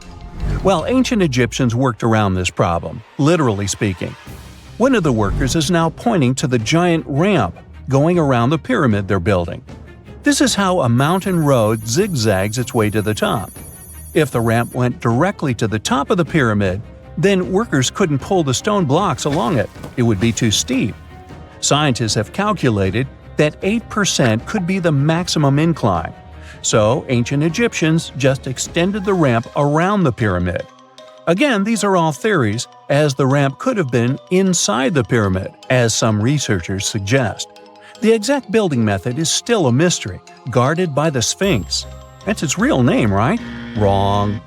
Well, ancient Egyptians worked around this problem, literally speaking. One of the workers is now pointing to the giant ramp going around the pyramid they're building. This is how a mountain road zigzags its way to the top. If the ramp went directly to the top of the pyramid, then workers couldn't pull the stone blocks along it. It would be too steep. Scientists have calculated that 8% could be the maximum incline. So ancient Egyptians just extended the ramp around the pyramid. Again, these are all theories, as the ramp could have been inside the pyramid, as some researchers suggest. The exact building method is still a mystery, guarded by the Sphinx. That's its real name, right? Wrong.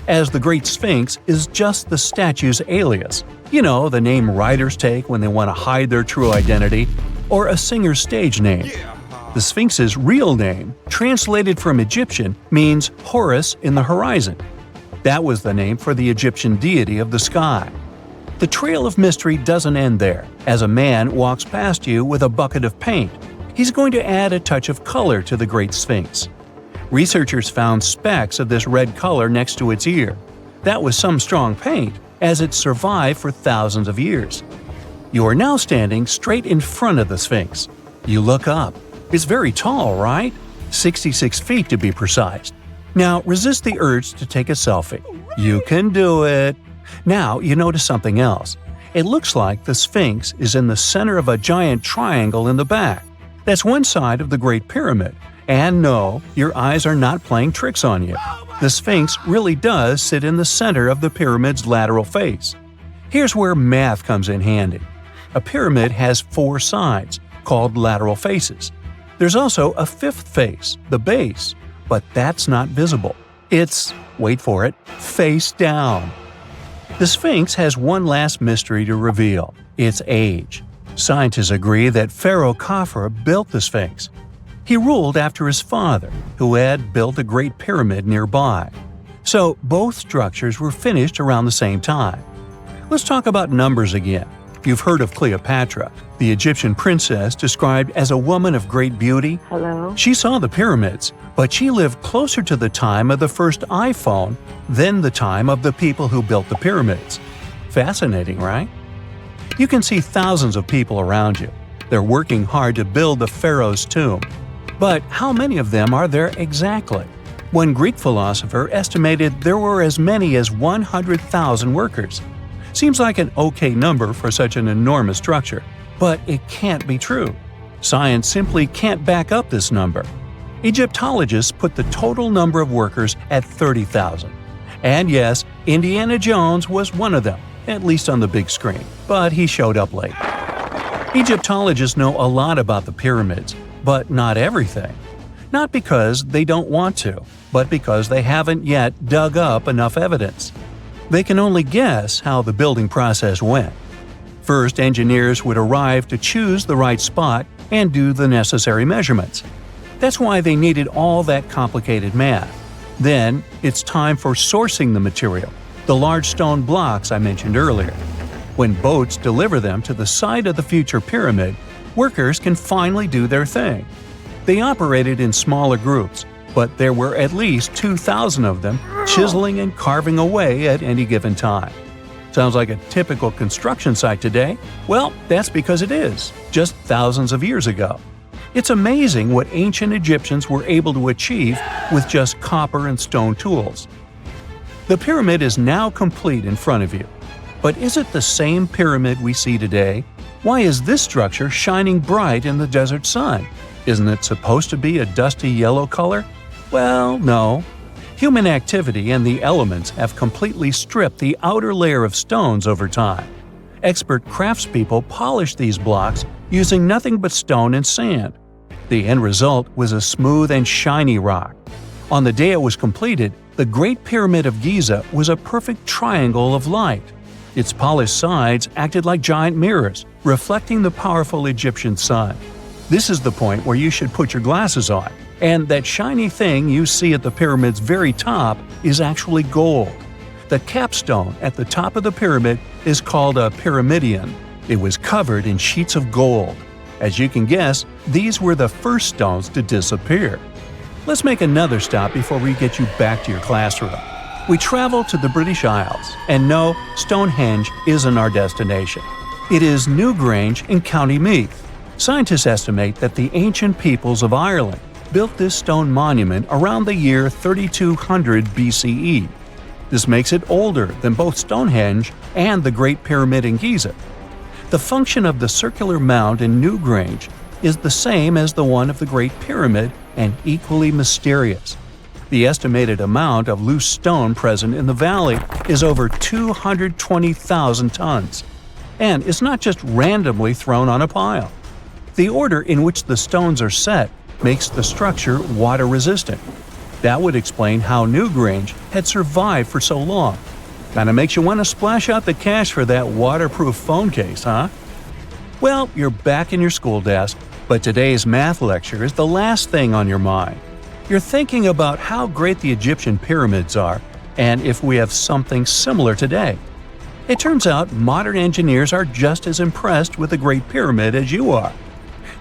As the Great Sphinx is just the statue's alias. You know, the name writers take when they want to hide their true identity, or a singer's stage name. The Sphinx's real name, translated from Egyptian, means Horus in the horizon. That was the name for the Egyptian deity of the sky. The trail of mystery doesn't end there. As a man walks past you with a bucket of paint, he's going to add a touch of color to the Great Sphinx. Researchers found specks of this red color next to its ear. That was some strong paint, as it survived for thousands of years. You are now standing straight in front of the Sphinx. You look up. It's very tall, right? 66 feet to be precise. Now resist the urge to take a selfie. You can do it. Now you notice something else. It looks like the Sphinx is in the center of a giant triangle in the back. That's one side of the Great Pyramid. And no, your eyes are not playing tricks on you. The Sphinx really does sit in the center of the pyramid's lateral face. Here's where math comes in handy. A pyramid has 4 sides, called lateral faces. There's also a 5th face, the base, but that's not visible. It's, wait for it, face down. The Sphinx has one last mystery to reveal: its age. Scientists agree that Pharaoh Khafre built the Sphinx. He ruled after his father, who had built a great pyramid nearby. So both structures were finished around the same time. Let's talk about numbers again. You've heard of Cleopatra, the Egyptian princess described as a woman of great beauty. Hello? She saw the pyramids, but she lived closer to the time of the first iPhone than the time of the people who built the pyramids. Fascinating, right? You can see thousands of people around you. They're working hard to build the pharaoh's tomb. But how many of them are there exactly? One Greek philosopher estimated there were as many as 100,000 workers. Seems like an okay number for such an enormous structure, but it can't be true. Science simply can't back up this number. Egyptologists put the total number of workers at 30,000. And yes, Indiana Jones was one of them, at least on the big screen, but he showed up late. Egyptologists know a lot about the pyramids, but not everything. Not because they don't want to, but because they haven't yet dug up enough evidence. They can only guess how the building process went. First, engineers would arrive to choose the right spot and do the necessary measurements. That's why they needed all that complicated math. Then, it's time for sourcing the material, the large stone blocks I mentioned earlier. When boats deliver them to the site of the future pyramid, workers can finally do their thing. They operated in smaller groups, but there were at least 2,000 of them chiseling and carving away at any given time. Sounds like a typical construction site today? Well, that's because it is, just thousands of years ago. It's amazing what ancient Egyptians were able to achieve with just copper and stone tools. The pyramid is now complete in front of you. But is it the same pyramid we see today? Why is this structure shining bright in the desert sun? Isn't it supposed to be a dusty yellow color? Well, no. Human activity and the elements have completely stripped the outer layer of stones over time. Expert craftspeople polished these blocks using nothing but stone and sand. The end result was a smooth and shiny rock. On the day it was completed, the Great Pyramid of Giza was a perfect triangle of light. Its polished sides acted like giant mirrors, reflecting the powerful Egyptian sun. This is the point where you should put your glasses on, and that shiny thing you see at the pyramid's very top is actually gold. The capstone at the top of the pyramid is called a pyramidion. It was covered in sheets of gold. As you can guess, these were the first stones to disappear. Let's make another stop before we get you back to your classroom. We travel to the British Isles, and no, Stonehenge isn't our destination. It is Newgrange in County Meath. Scientists estimate that the ancient peoples of Ireland built this stone monument around the year 3200 BCE. This makes it older than both Stonehenge and the Great Pyramid in Giza. The function of the circular mound in Newgrange is the same as the one of the Great Pyramid and equally mysterious. The estimated amount of loose stone present in the valley is over 220,000 tons. And it's not just randomly thrown on a pile. The order in which the stones are set makes the structure water-resistant. That would explain how Newgrange had survived for so long. Kinda makes you want to splash out the cash for that waterproof phone case, huh? Well, you're back in your school desk, but today's math lecture is the last thing on your mind. You're thinking about how great the Egyptian pyramids are, and if we have something similar today. It turns out modern engineers are just as impressed with the Great Pyramid as you are.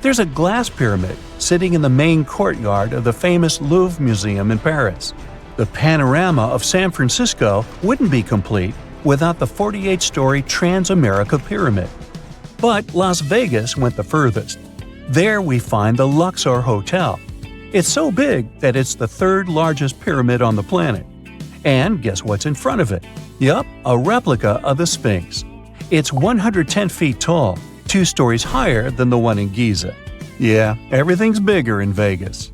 There's a glass pyramid sitting in the main courtyard of the famous Louvre Museum in Paris. The panorama of San Francisco wouldn't be complete without the 48-story Transamerica Pyramid. But Las Vegas went the furthest. There we find the Luxor Hotel. It's so big that it's the third largest pyramid on the planet. And guess what's in front of it? Yup, a replica of the Sphinx. It's 110 feet tall, 2 stories higher than the one in Giza. Yeah, everything's bigger in Vegas.